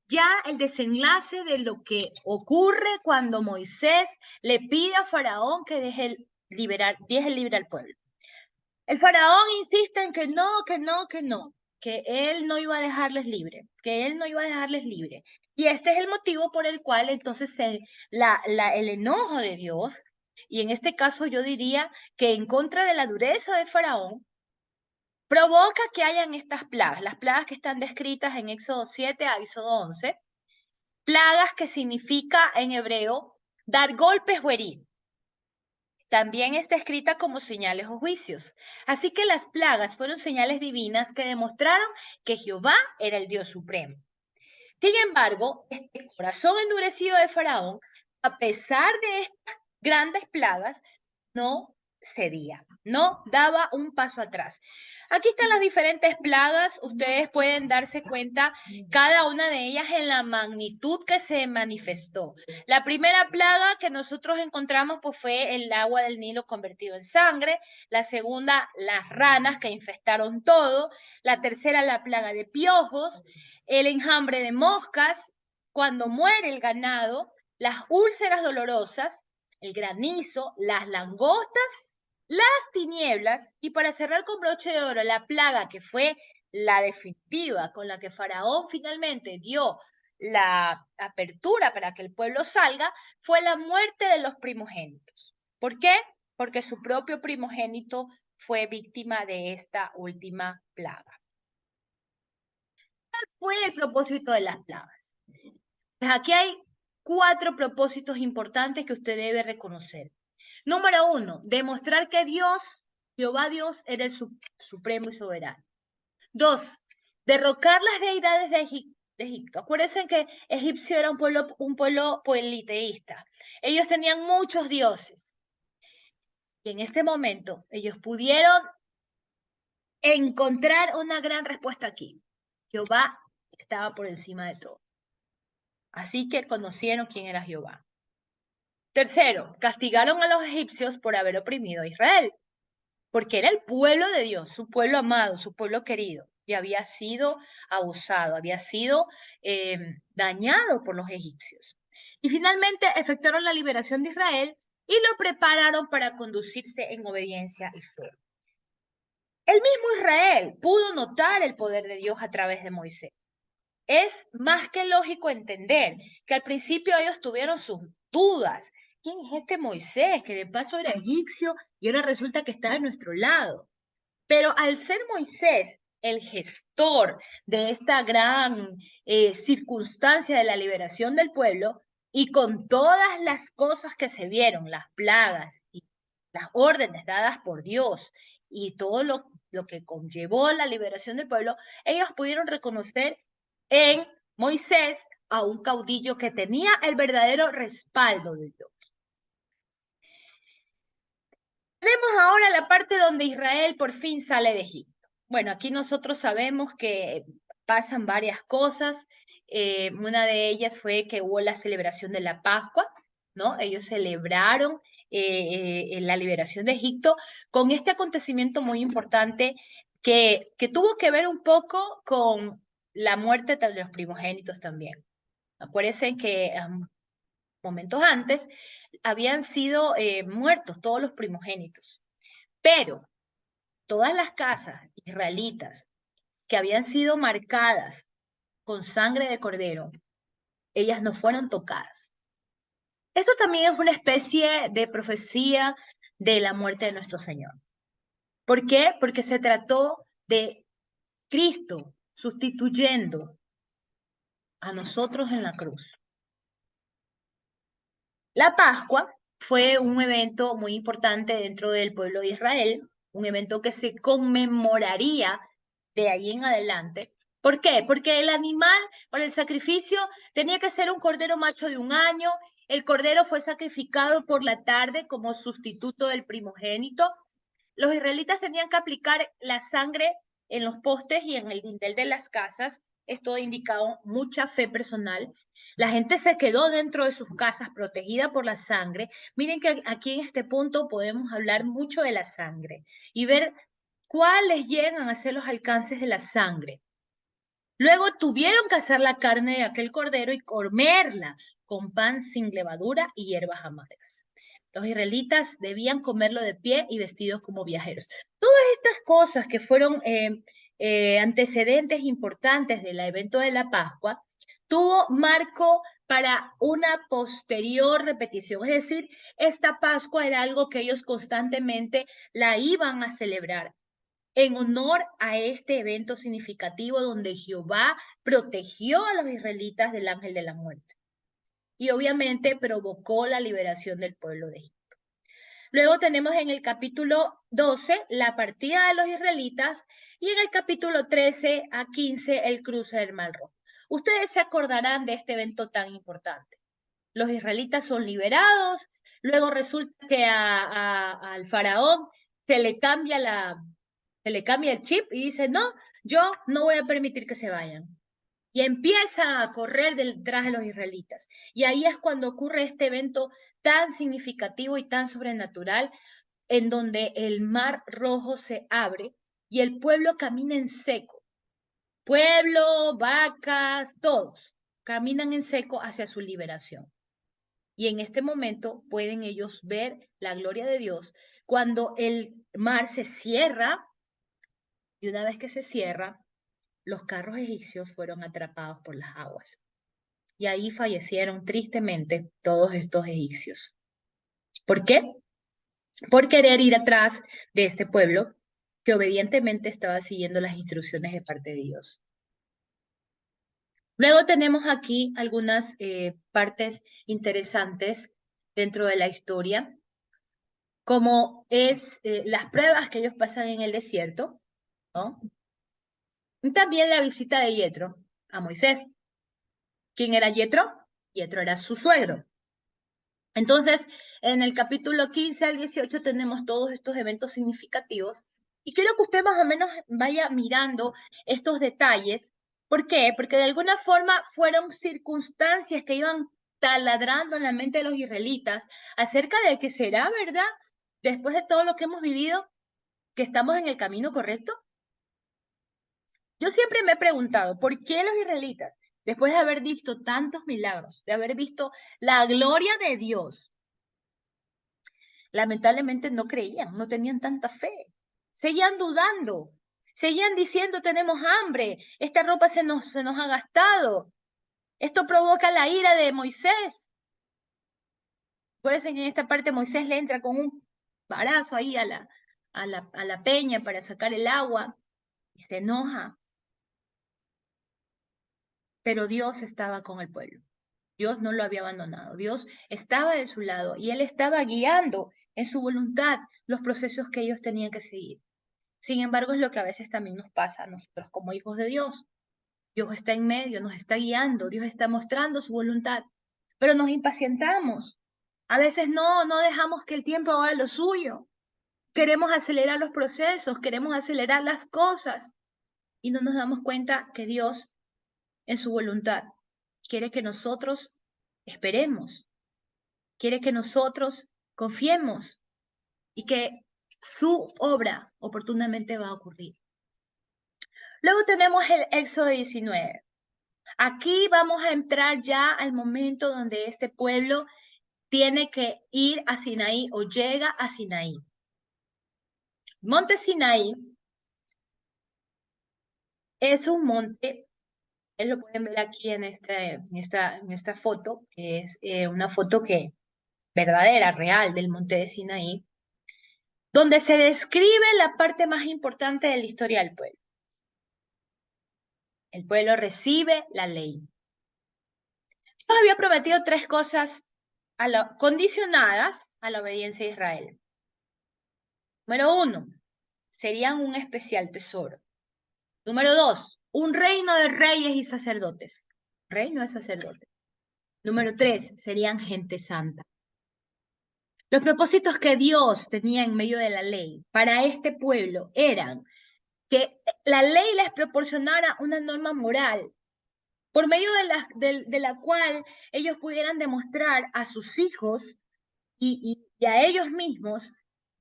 A: ya el desenlace de lo que ocurre cuando Moisés le pide a Faraón que deje libre al pueblo. El Faraón insiste en que no, que él no iba a dejarles libre, que él no iba a dejarles libre. Y este es el motivo por el cual entonces el enojo de Dios, y en este caso yo diría que en contra de la dureza de Faraón, provoca que hayan estas plagas, las plagas que están descritas en Éxodo 7 a Éxodo 11, plagas que significa en hebreo dar golpes o herir. También está escrita como señales o juicios. Así que las plagas fueron señales divinas que demostraron que Jehová era el Dios supremo. Sin embargo, este corazón endurecido de Faraón, a pesar de estas grandes plagas, no cedía, no daba un paso atrás. Aquí están las diferentes plagas, ustedes pueden darse cuenta cada una de ellas en la magnitud que se manifestó. La primera plaga que nosotros encontramos pues, fue el agua del Nilo convertido en sangre, la segunda las ranas que infestaron todo, la tercera la plaga de piojos, el enjambre de moscas, cuando muere el ganado, las úlceras dolorosas, el granizo, las langostas, las tinieblas y para cerrar con broche de oro la plaga que fue la definitiva con la que Faraón finalmente dio la apertura para que el pueblo salga fue la muerte de los primogénitos. ¿Por qué? Porque su propio primogénito fue víctima de esta última plaga. ¿Cuál fue el propósito de las plagas? Pues aquí hay 4 propósitos importantes que usted debe reconocer. Número 1, demostrar que Dios, Jehová Dios, era el supremo y soberano. 2, derrocar las deidades de Egipto. Acuérdense que Egipcio era un pueblo politeísta. Ellos tenían muchos dioses. Y en este momento ellos pudieron encontrar una gran respuesta aquí. Jehová estaba por encima de todo. Así que conocieron quién era Jehová. Tercero, castigaron a los egipcios por haber oprimido a Israel, porque era el pueblo de Dios, su pueblo amado, su pueblo querido, y había sido abusado, había sido dañado por los egipcios. Y finalmente efectuaron la liberación de Israel y lo prepararon para conducirse en obediencia y fe. El mismo Israel pudo notar el poder de Dios a través de Moisés. Es más que lógico entender que al principio ellos tuvieron sus dudas. ¿Quién es este Moisés que de paso era egipcio y ahora resulta que está a nuestro lado? Pero al ser Moisés el gestor de esta gran circunstancia de la liberación del pueblo y con todas las cosas que se vieron, las plagas y las órdenes dadas por Dios y todo lo que conllevó la liberación del pueblo, ellos pudieron reconocer en Moisés a un caudillo que tenía el verdadero respaldo de Dios. Vemos ahora la parte donde Israel por fin sale de Egipto. Bueno, aquí nosotros sabemos que pasan varias cosas. Una de ellas fue que hubo la celebración de la Pascua, ¿no? Ellos celebraron la liberación de Egipto con este acontecimiento muy importante que tuvo que ver un poco con la muerte de los primogénitos también. Acuérdense que momentos antes habían sido muertos todos los primogénitos, pero todas las casas israelitas que habían sido marcadas con sangre de cordero, ellas no fueron tocadas. Esto también es una especie de profecía de la muerte de nuestro Señor. ¿Por qué? Porque se trató de Cristo sustituyendo a nosotros en la cruz. La Pascua fue un evento muy importante dentro del pueblo de Israel, un evento que se conmemoraría de ahí en adelante, ¿Por qué? Porque el animal para el sacrificio tenía que ser un cordero macho de 1 año. El cordero fue sacrificado por la tarde como sustituto del primogénito. Los israelitas tenían que aplicar la sangre en los postes y en el dintel de las casas. Esto indicaba mucha fe personal. La gente se quedó dentro de sus casas protegida por la sangre. Miren que aquí en este punto podemos hablar mucho de la sangre y ver cuáles llegan a ser los alcances de la sangre. Luego tuvieron que hacer la carne de aquel cordero y comerla con pan sin levadura y hierbas amargas. Los israelitas debían comerlo de pie y vestidos como viajeros. Todas estas cosas que fueron antecedentes importantes del evento de la Pascua, tuvo marco para una posterior repetición. Es decir, esta Pascua era algo que ellos constantemente la iban a celebrar en honor a este evento significativo donde Jehová protegió a los israelitas del ángel de la muerte y obviamente provocó la liberación del pueblo de Egipto. Luego tenemos en el capítulo 12 la partida de los israelitas y en el capítulo 13 a 15 el cruce del Mar Rojo. Ustedes se acordarán de este evento tan importante. Los israelitas son liberados, luego resulta que al faraón se le cambia el chip y dice, no, yo no voy a permitir que se vayan. Y empieza a correr detrás de los israelitas. Y ahí es cuando ocurre este evento tan significativo y tan sobrenatural, en donde el Mar Rojo se abre y el pueblo camina en seco. Pueblo, vacas, todos caminan en seco hacia su liberación. Y en este momento pueden ellos ver la gloria de Dios cuando el mar se cierra. Y una vez que se cierra, los carros egipcios fueron atrapados por las aguas. Y ahí fallecieron tristemente todos estos egipcios. ¿Por qué? Por querer ir atrás de este pueblo que obedientemente estaba siguiendo las instrucciones de parte de Dios. Luego tenemos aquí algunas partes interesantes dentro de la historia, como es las pruebas que ellos pasan en el desierto, ¿no? Y también la visita de Yetro a Moisés. ¿Quién era Yetro? Yetro era su suegro. Entonces, en el capítulo 15 al 18 tenemos todos estos eventos significativos y quiero que usted más o menos vaya mirando estos detalles. ¿Por qué? Porque de alguna forma fueron circunstancias que iban taladrando en la mente de los israelitas acerca de que será verdad, después de todo lo que hemos vivido, que estamos en el camino correcto. Yo siempre me he preguntado, ¿por qué los israelitas, después de haber visto tantos milagros, de haber visto la gloria de Dios, lamentablemente no creían, no tenían tanta fe? Seguían dudando, seguían diciendo, tenemos hambre, esta ropa se nos ha gastado, esto provoca la ira de Moisés. Acuérdense que en esta parte Moisés le entra con un barazo ahí a la peña para sacar el agua y se enoja. Pero Dios estaba con el pueblo. Dios no lo había abandonado. Dios estaba de su lado y Él estaba guiando en su voluntad los procesos que ellos tenían que seguir. Sin embargo, es lo que a veces también nos pasa a nosotros como hijos de Dios. Dios está en medio, nos está guiando, Dios está mostrando su voluntad, pero nos impacientamos. A veces no dejamos que el tiempo haga lo suyo. Queremos acelerar los procesos, queremos acelerar las cosas y no nos damos cuenta que Dios, en su voluntad, quiere que nosotros esperemos, quiere que nosotros confiemos y que su obra oportunamente va a ocurrir. Luego tenemos el Éxodo 19. Aquí vamos a entrar ya al momento donde este pueblo tiene que ir a Sinaí o llega a Sinaí. Monte Sinaí es un monte, lo pueden ver aquí en esta foto, que es una foto verdadera, real del monte de Sinaí, donde se describe la parte más importante de la historia del pueblo. El pueblo recibe la ley. Dios había prometido 3 cosas condicionadas a la obediencia de Israel. Número 1, serían un especial tesoro. Número 2, un reino de reyes y sacerdotes. Reino de sacerdotes. Número 3, serían gente santa. Los propósitos que Dios tenía en medio de la ley para este pueblo eran que la ley les proporcionara una norma moral por medio de la cual ellos pudieran demostrar a sus hijos y a ellos mismos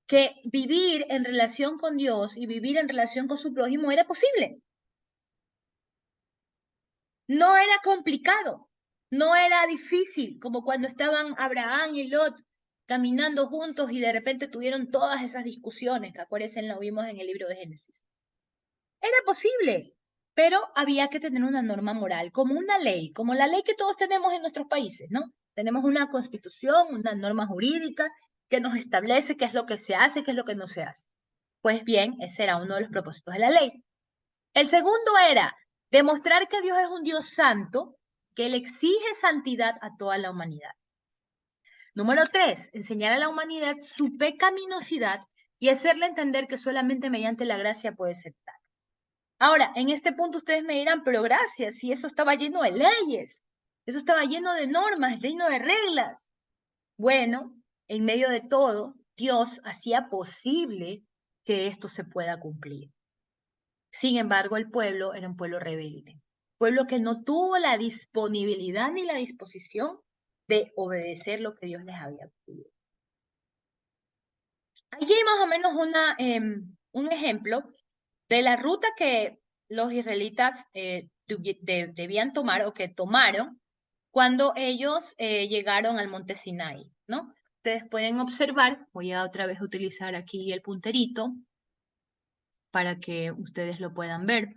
A: que vivir en relación con Dios y vivir en relación con su prójimo era posible. No era complicado, no era difícil, como cuando estaban Abraham y Lot caminando juntos y de repente tuvieron todas esas discusiones que acuérdense, lo vimos en el libro de Génesis. Era posible, pero había que tener una norma moral, como una ley, como la ley que todos tenemos en nuestros países, ¿no? Tenemos una constitución, una norma jurídica que nos establece qué es lo que se hace, qué es lo que no se hace. Pues bien, ese era uno de los propósitos de la ley. El segundo era demostrar que Dios es un Dios santo, que Él exige santidad a toda la humanidad. Número 3, enseñar a la humanidad su pecaminosidad y hacerle entender que solamente mediante la gracia puede ser tal. Ahora, en este punto ustedes me dirán, pero gracias, si eso estaba lleno de leyes, eso estaba lleno de normas, lleno de reglas. Bueno, en medio de todo, Dios hacía posible que esto se pueda cumplir. Sin embargo, el pueblo era un pueblo rebelde, pueblo que no tuvo la disponibilidad ni la disposición de obedecer lo que Dios les había pedido. Allí hay más o menos un ejemplo de la ruta que los israelitas debían tomar o que tomaron cuando ellos llegaron al monte Sinai, ¿no? Ustedes pueden observar, voy a otra vez utilizar aquí el punterito para que ustedes lo puedan ver.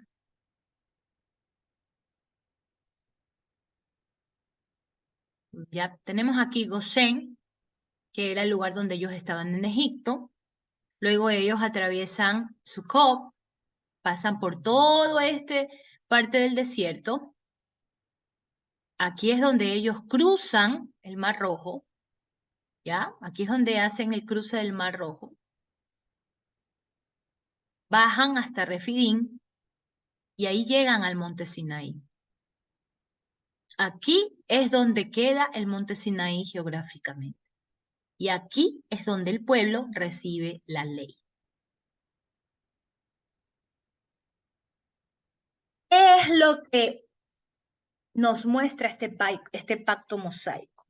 A: Ya tenemos aquí Gosén, que era el lugar donde ellos estaban en Egipto. Luego ellos atraviesan Sucot, pasan por todo parte del desierto. Aquí es donde ellos cruzan el Mar Rojo, ¿ya? Aquí es donde hacen el cruce del Mar Rojo. Bajan hasta Refidim y ahí llegan al monte Sinaí. Aquí es donde queda el monte Sinaí geográficamente. Y aquí es donde el pueblo recibe la ley. ¿Qué es lo que nos muestra este pacto mosaico?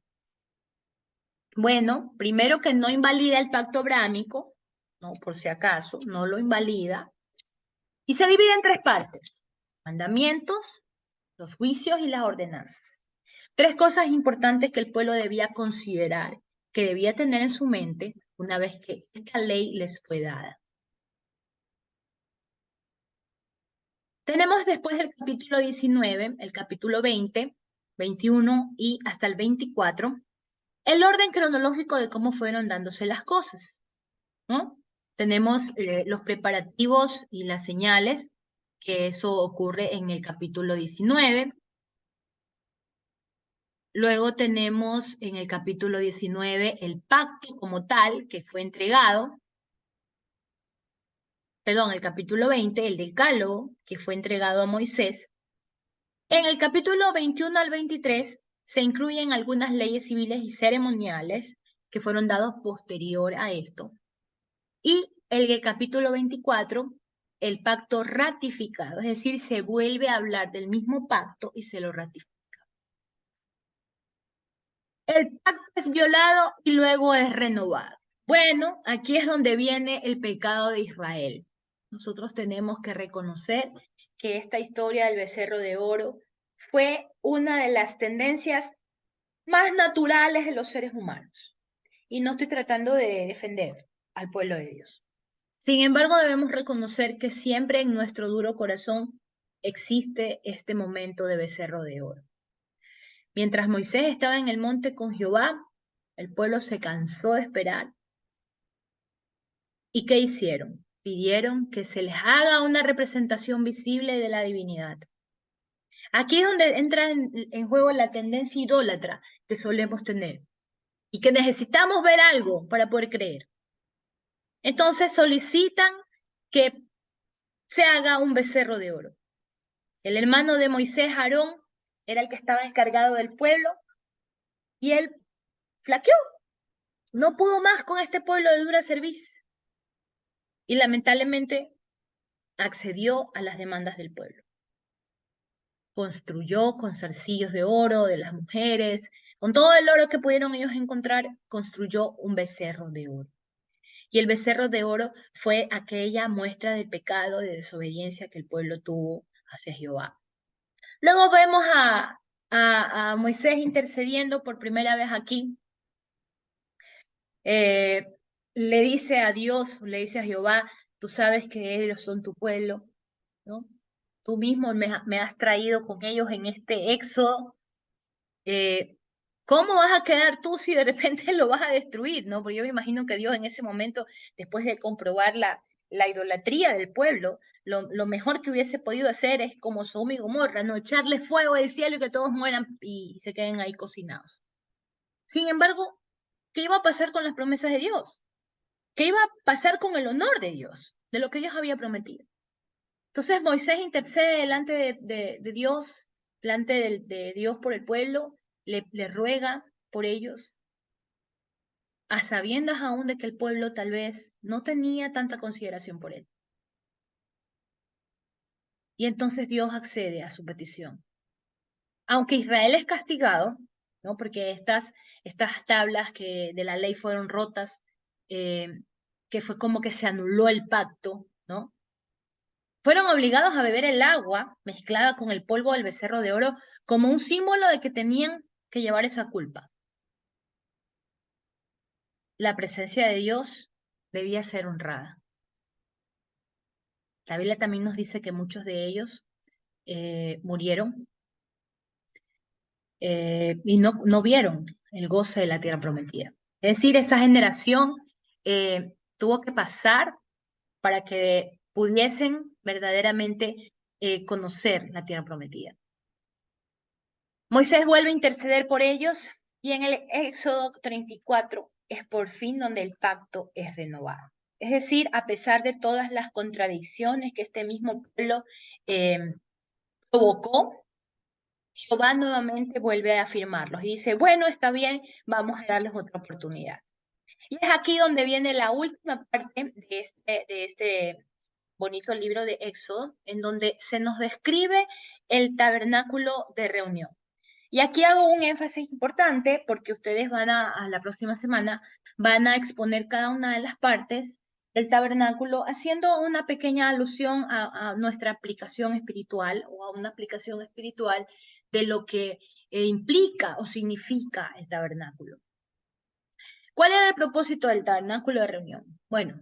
A: Bueno, primero que no invalida el pacto abrámico, no, por si acaso, no lo invalida, y se divide en 3 partes: mandamientos, los juicios y las ordenanzas. 3 cosas importantes que el pueblo debía considerar, que debía tener en su mente una vez que esta ley les fue dada. Tenemos después del capítulo 19, el capítulo 20, 21 y hasta el 24, el orden cronológico de cómo fueron dándose las cosas, ¿no? Tenemos los preparativos y las señales, que eso ocurre en el capítulo 19. Luego tenemos en el capítulo 19 el pacto como tal, que fue entregado. Perdón, el capítulo 20, el decálogo, que fue entregado a Moisés. En el capítulo 21 al 23 se incluyen algunas leyes civiles y ceremoniales que fueron dados posterior a esto. Y en el capítulo 24, el pacto ratificado, es decir, se vuelve a hablar del mismo pacto y se lo ratifica. El pacto es violado y luego es renovado. Bueno, aquí es donde viene el pecado de Israel. Nosotros tenemos que reconocer que esta historia del becerro de oro fue una de las tendencias más naturales de los seres humanos. Y no estoy tratando de defender al pueblo de Dios. Sin embargo, debemos reconocer que siempre en nuestro duro corazón existe este momento de becerro de oro. Mientras Moisés estaba en el monte con Jehová, el pueblo se cansó de esperar. ¿Y qué hicieron? Pidieron que se les haga una representación visible de la divinidad. Aquí es donde entra en juego la tendencia idólatra que solemos tener y que necesitamos ver algo para poder creer. Entonces solicitan que se haga un becerro de oro. El hermano de Moisés, Aarón, era el que estaba encargado del pueblo y él flaqueó. No pudo más con este pueblo de dura cerviz y lamentablemente accedió a las demandas del pueblo. Construyó con zarcillos de oro de las mujeres, con todo el oro que pudieron ellos encontrar, construyó un becerro de oro. Y el becerro de oro fue aquella muestra de pecado, de desobediencia que el pueblo tuvo hacia Jehová. Luego vemos a Moisés intercediendo por primera vez aquí. Le dice a Dios, le dice a Jehová, tú sabes que ellos son tu pueblo, ¿no? Tú mismo me has traído con ellos en este éxodo. ¿Cómo vas a quedar tú si de repente lo vas a destruir, no? Porque yo me imagino que Dios en ese momento, después de comprobar la idolatría del pueblo, lo mejor que hubiese podido hacer es como Sodoma y Gomorra, no echarle fuego del cielo y que todos mueran y se queden ahí cocinados. Sin embargo, ¿qué iba a pasar con las promesas de Dios? ¿Qué iba a pasar con el honor de Dios, de lo que Dios había prometido? Entonces Moisés intercede delante de Dios, delante de Dios por el pueblo, le ruega por ellos, a sabiendas aún de que el pueblo tal vez no tenía tanta consideración por él. Y entonces Dios accede a su petición. Aunque Israel es castigado, ¿no? Porque estas tablas de la ley fueron rotas, que fue como que se anuló el pacto, ¿no? Fueron obligados a beber el agua mezclada con el polvo del becerro de oro como un símbolo de que tenían que llevar esa culpa. La presencia de Dios debía ser honrada. La Biblia también nos dice que muchos de ellos murieron y no vieron el goce de la tierra prometida. Es decir, esa generación tuvo que pasar para que pudiesen verdaderamente conocer la tierra prometida. Moisés vuelve a interceder por ellos y en el Éxodo 34 es por fin donde el pacto es renovado. Es decir, a pesar de todas las contradicciones que este mismo pueblo eh, provocó, Jehová nuevamente vuelve a afirmarlos y dice, bueno, está bien, vamos a darles otra oportunidad. Y es aquí donde viene la última parte de este bonito libro de Éxodo, en donde se nos describe el tabernáculo de reunión. Y aquí hago un énfasis importante porque ustedes a la próxima semana, van a exponer cada una de las partes del tabernáculo, haciendo una pequeña alusión a nuestra aplicación espiritual o a una aplicación espiritual de lo que implica o significa el tabernáculo. ¿Cuál era el propósito del tabernáculo de reunión? Bueno,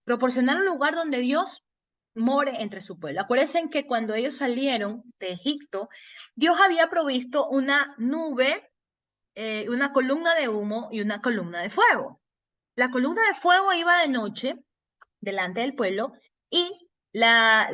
A: proporcionar un lugar donde Dios more entre su pueblo. Acuérdense que cuando ellos salieron de Egipto, Dios había provisto una nube, una columna de humo y una columna de fuego. La columna de fuego iba de noche delante del pueblo y la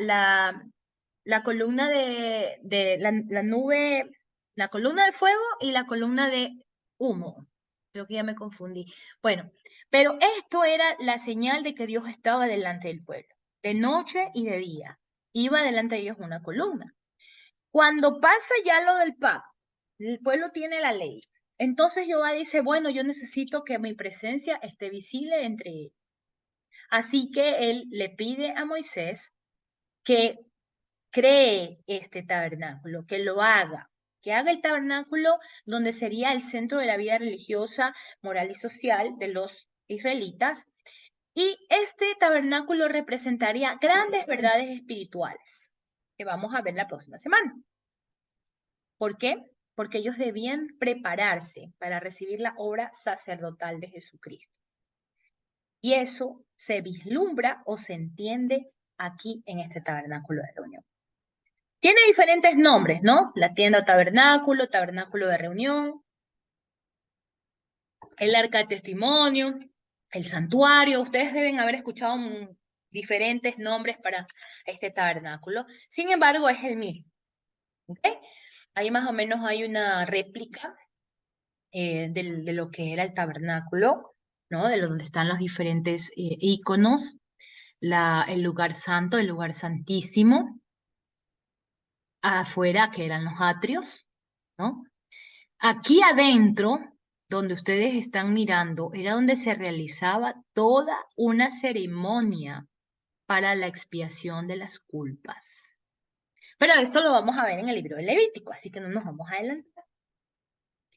A: columna la nube, la columna de fuego y la columna de humo. Creo que ya me confundí. Bueno, pero esto era la señal de que Dios estaba delante del pueblo, de noche y de día. Iba delante de ellos una columna. Cuando pasa ya lo del pacto, el pueblo tiene la ley. Entonces Jehová dice, bueno, yo necesito que mi presencia esté visible entre ellos. Así que él le pide a Moisés que cree este tabernáculo, que lo haga, que haga el tabernáculo donde sería el centro de la vida religiosa, moral y social de los israelitas. Y este tabernáculo representaría grandes verdades espirituales que vamos a ver la próxima semana. ¿Por qué? Porque ellos debían prepararse para recibir la obra sacerdotal de Jesucristo. Y eso se vislumbra o se entiende aquí en este tabernáculo de reunión. Tiene diferentes nombres, ¿no? La tienda tabernáculo, tabernáculo de reunión, el arca de testimonio, el santuario. Ustedes deben haber escuchado diferentes nombres para este tabernáculo. Sin embargo, es el mismo. ¿Okay? Ahí más o menos hay una réplica de lo que era el tabernáculo, ¿no? De donde están los diferentes íconos, el lugar santo, el lugar santísimo. afuera, que eran los atrios, ¿no? Aquí adentro, donde ustedes están mirando, era donde se realizaba toda una ceremonia para la expiación de las culpas. Pero esto lo vamos a ver en el libro de Levítico, así que no nos vamos a adelantar.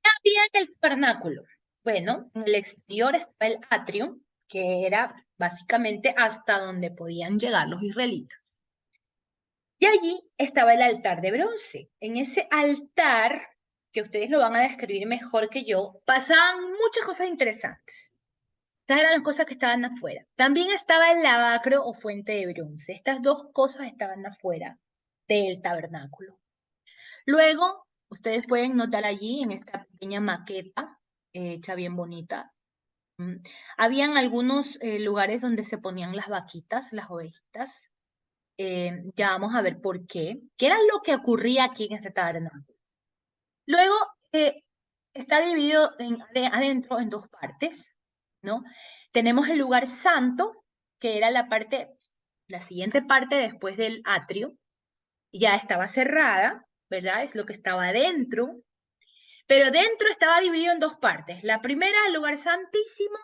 A: ¿Qué había en el tabernáculo? Bueno, en el exterior estaba el atrio, que era básicamente hasta donde podían llegar los israelitas. Y allí estaba el altar de bronce. En ese altar, que ustedes lo van a describir mejor que yo, pasaban muchas cosas interesantes. Estas eran las cosas que estaban afuera. También estaba el lavacro o fuente de bronce. Estas dos cosas estaban afuera del tabernáculo. Luego, ustedes pueden notar allí en esta pequeña maqueta, hecha bien bonita, habían algunos lugares donde se ponían las vaquitas, las ovejitas. Ya vamos a ver por qué. ¿Qué era lo que ocurría aquí en este tabernáculo? Luego, está dividido adentro en dos partes, ¿no? Tenemos el lugar santo, que era la siguiente parte después del atrio. Ya estaba cerrada, ¿verdad? Es lo que estaba adentro. Pero dentro estaba dividido en dos partes. La primera, el lugar santísimo,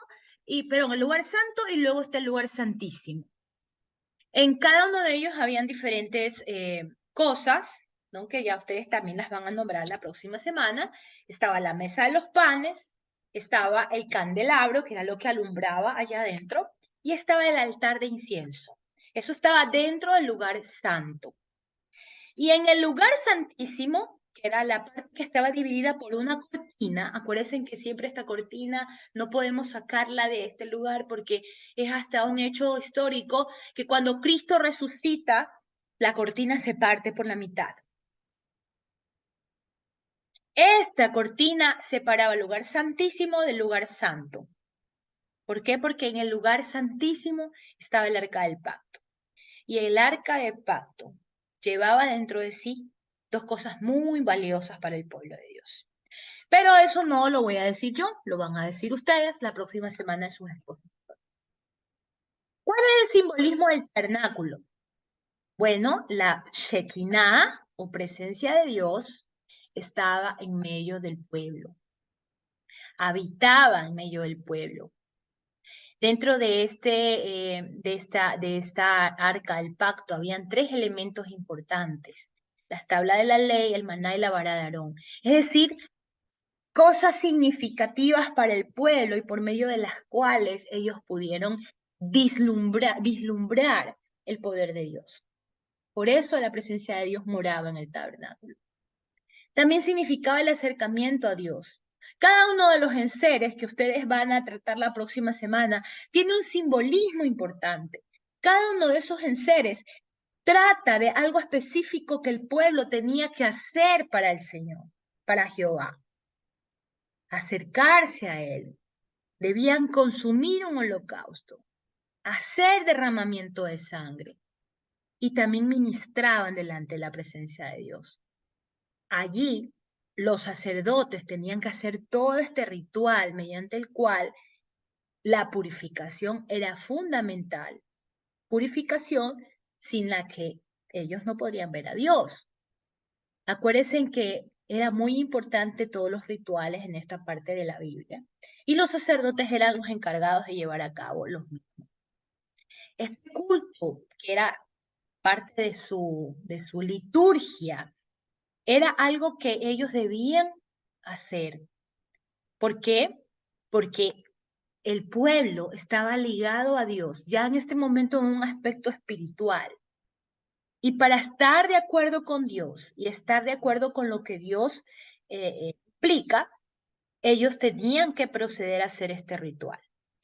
A: perdón, el lugar santo y luego está el lugar santísimo. En cada uno de ellos habían diferentes cosas, ¿no? Que ya ustedes también las van a nombrar la próxima semana. Estaba la mesa de los panes, estaba el candelabro, que era lo que alumbraba allá adentro, y estaba el altar de incienso. Eso estaba dentro del lugar santo. Y en el lugar santísimo, que era la parte que estaba dividida por una cortina, acuérdense que siempre esta cortina no podemos sacarla de este lugar porque es hasta un hecho histórico que cuando Cristo resucita, la cortina se parte por la mitad. Esta cortina separaba el lugar santísimo del lugar santo. ¿Por qué? Porque en el lugar santísimo estaba el arca del pacto. Y el arca del pacto llevaba dentro de sí dos cosas muy valiosas para el pueblo de Dios. Pero eso no lo voy a decir yo, lo van a decir ustedes la próxima semana en sus exposiciones. ¿Cuál es el simbolismo del tabernáculo? Bueno, la Shekinah o presencia de Dios estaba en medio del pueblo, habitaba en medio del pueblo. Dentro de esta arca del pacto habían tres elementos importantes: la tabla de la ley, el maná y la vara de Aarón. Es decir, cosas significativas para el pueblo y por medio de las cuales ellos pudieron vislumbrar el poder de Dios. Por eso la presencia de Dios moraba en el tabernáculo. También significaba el acercamiento a Dios. Cada uno de los enseres que ustedes van a tratar la próxima semana tiene un simbolismo importante. Cada uno de esos enseres trata de algo específico que el pueblo tenía que hacer para el Señor, para Jehová. Acercarse a Él. Debían consumir un holocausto, hacer derramamiento de sangre y también ministraban delante de la presencia de Dios. Allí los sacerdotes tenían que hacer todo este ritual mediante el cual la purificación era fundamental. Purificación sin la que ellos no podrían ver a Dios. Acuérdense que era muy importante todos los rituales en esta parte de la Biblia. Y los sacerdotes eran los encargados de llevar a cabo los mismos. Este culto, que era parte de su liturgia, era algo que ellos debían hacer. ¿Por qué? Porque el pueblo estaba ligado a Dios, ya en este momento en un aspecto espiritual. Y para estar de acuerdo con Dios y estar de acuerdo con lo que Dios explica, ellos tenían que proceder a hacer este ritual.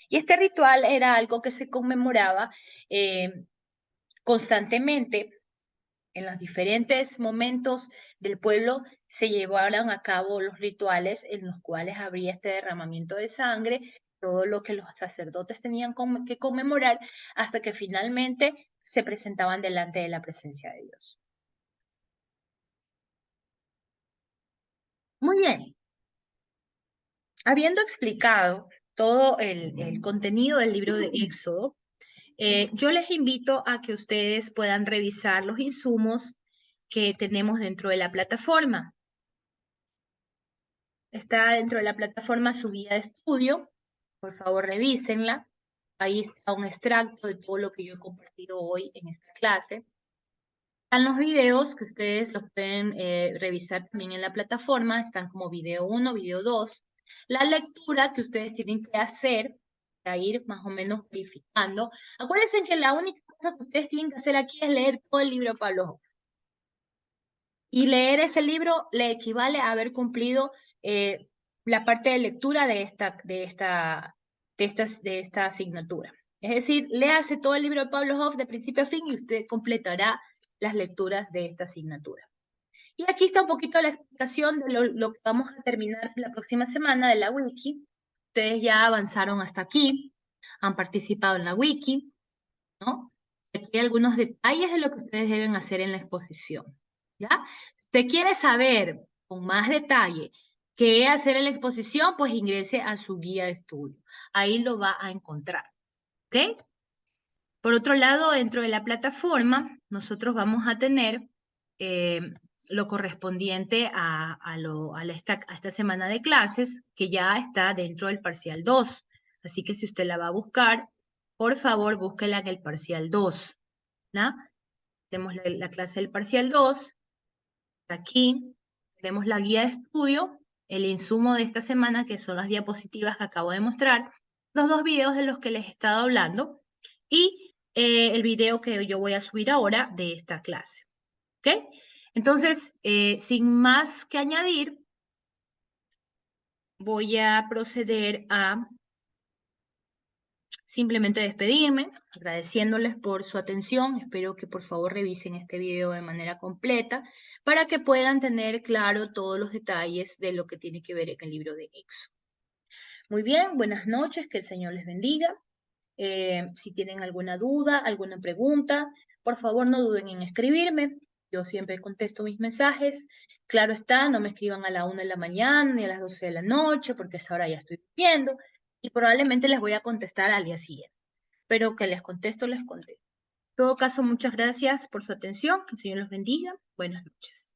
A: Y este ritual era algo que se conmemoraba constantemente. En los diferentes momentos del pueblo se llevaron a cabo los rituales en los cuales habría este derramamiento de sangre, todo lo que los sacerdotes tenían que conmemorar hasta que finalmente se presentaban delante de la presencia de Dios. Muy bien. Habiendo explicado todo el contenido del libro de Éxodo, yo les invito a que ustedes puedan revisar los insumos que tenemos dentro de la plataforma. Está dentro de la plataforma su guía de estudio. Por favor, revísenla. Ahí está un extracto de todo lo que yo he compartido hoy en esta clase. Están los videos que ustedes los pueden revisar también en la plataforma. Están como video 1, video 2. La lectura que ustedes tienen que hacer para ir más o menos verificando. Acuérdense que la única cosa que ustedes tienen que hacer aquí es leer todo el libro Pablo Hof. Y leer ese libro le equivale a haber cumplido la parte de lectura de esta asignatura. Es decir, léase todo el libro de Pablo Hof de principio a fin y usted completará las lecturas de esta asignatura. Y aquí está un poquito la explicación de lo que vamos a terminar la próxima semana de la wiki. Ustedes ya avanzaron hasta aquí, han participado en la wiki, ¿no? Aquí hay algunos detalles de lo que ustedes deben hacer en la exposición, ¿ya? Si usted quiere saber con más detalle qué hacer en la exposición, pues ingrese a su guía de estudio. Ahí lo va a encontrar, ¿ok? Por otro lado, dentro de la plataforma, nosotros vamos a tener lo correspondiente a esta semana de clases, que ya está dentro del parcial 2. Así que si usted la va a buscar, por favor, búsquela en el parcial 2. ¿No? Tenemos la clase del parcial 2. Aquí tenemos la guía de estudio, el insumo de esta semana, que son las diapositivas que acabo de mostrar, los dos videos de los que les he estado hablando, y el video que yo voy a subir ahora de esta clase. ¿Ok? Entonces, sin más que añadir, voy a proceder a simplemente despedirme, agradeciéndoles por su atención. Espero que por favor revisen este video de manera completa para que puedan tener claro todos los detalles de lo que tiene que ver en el libro de Éxodo. Muy bien, buenas noches, que el Señor les bendiga. Si tienen alguna duda, alguna pregunta, por favor no duden en escribirme. Yo siempre contesto mis mensajes. Claro está, no me escriban a la 1 de la mañana ni a las 12 de la noche, porque a esa hora ya estoy durmiendo y probablemente les voy a contestar al día siguiente. Pero que les contesto, les contesto. En todo caso, muchas gracias por su atención. Que el Señor los bendiga. Buenas noches.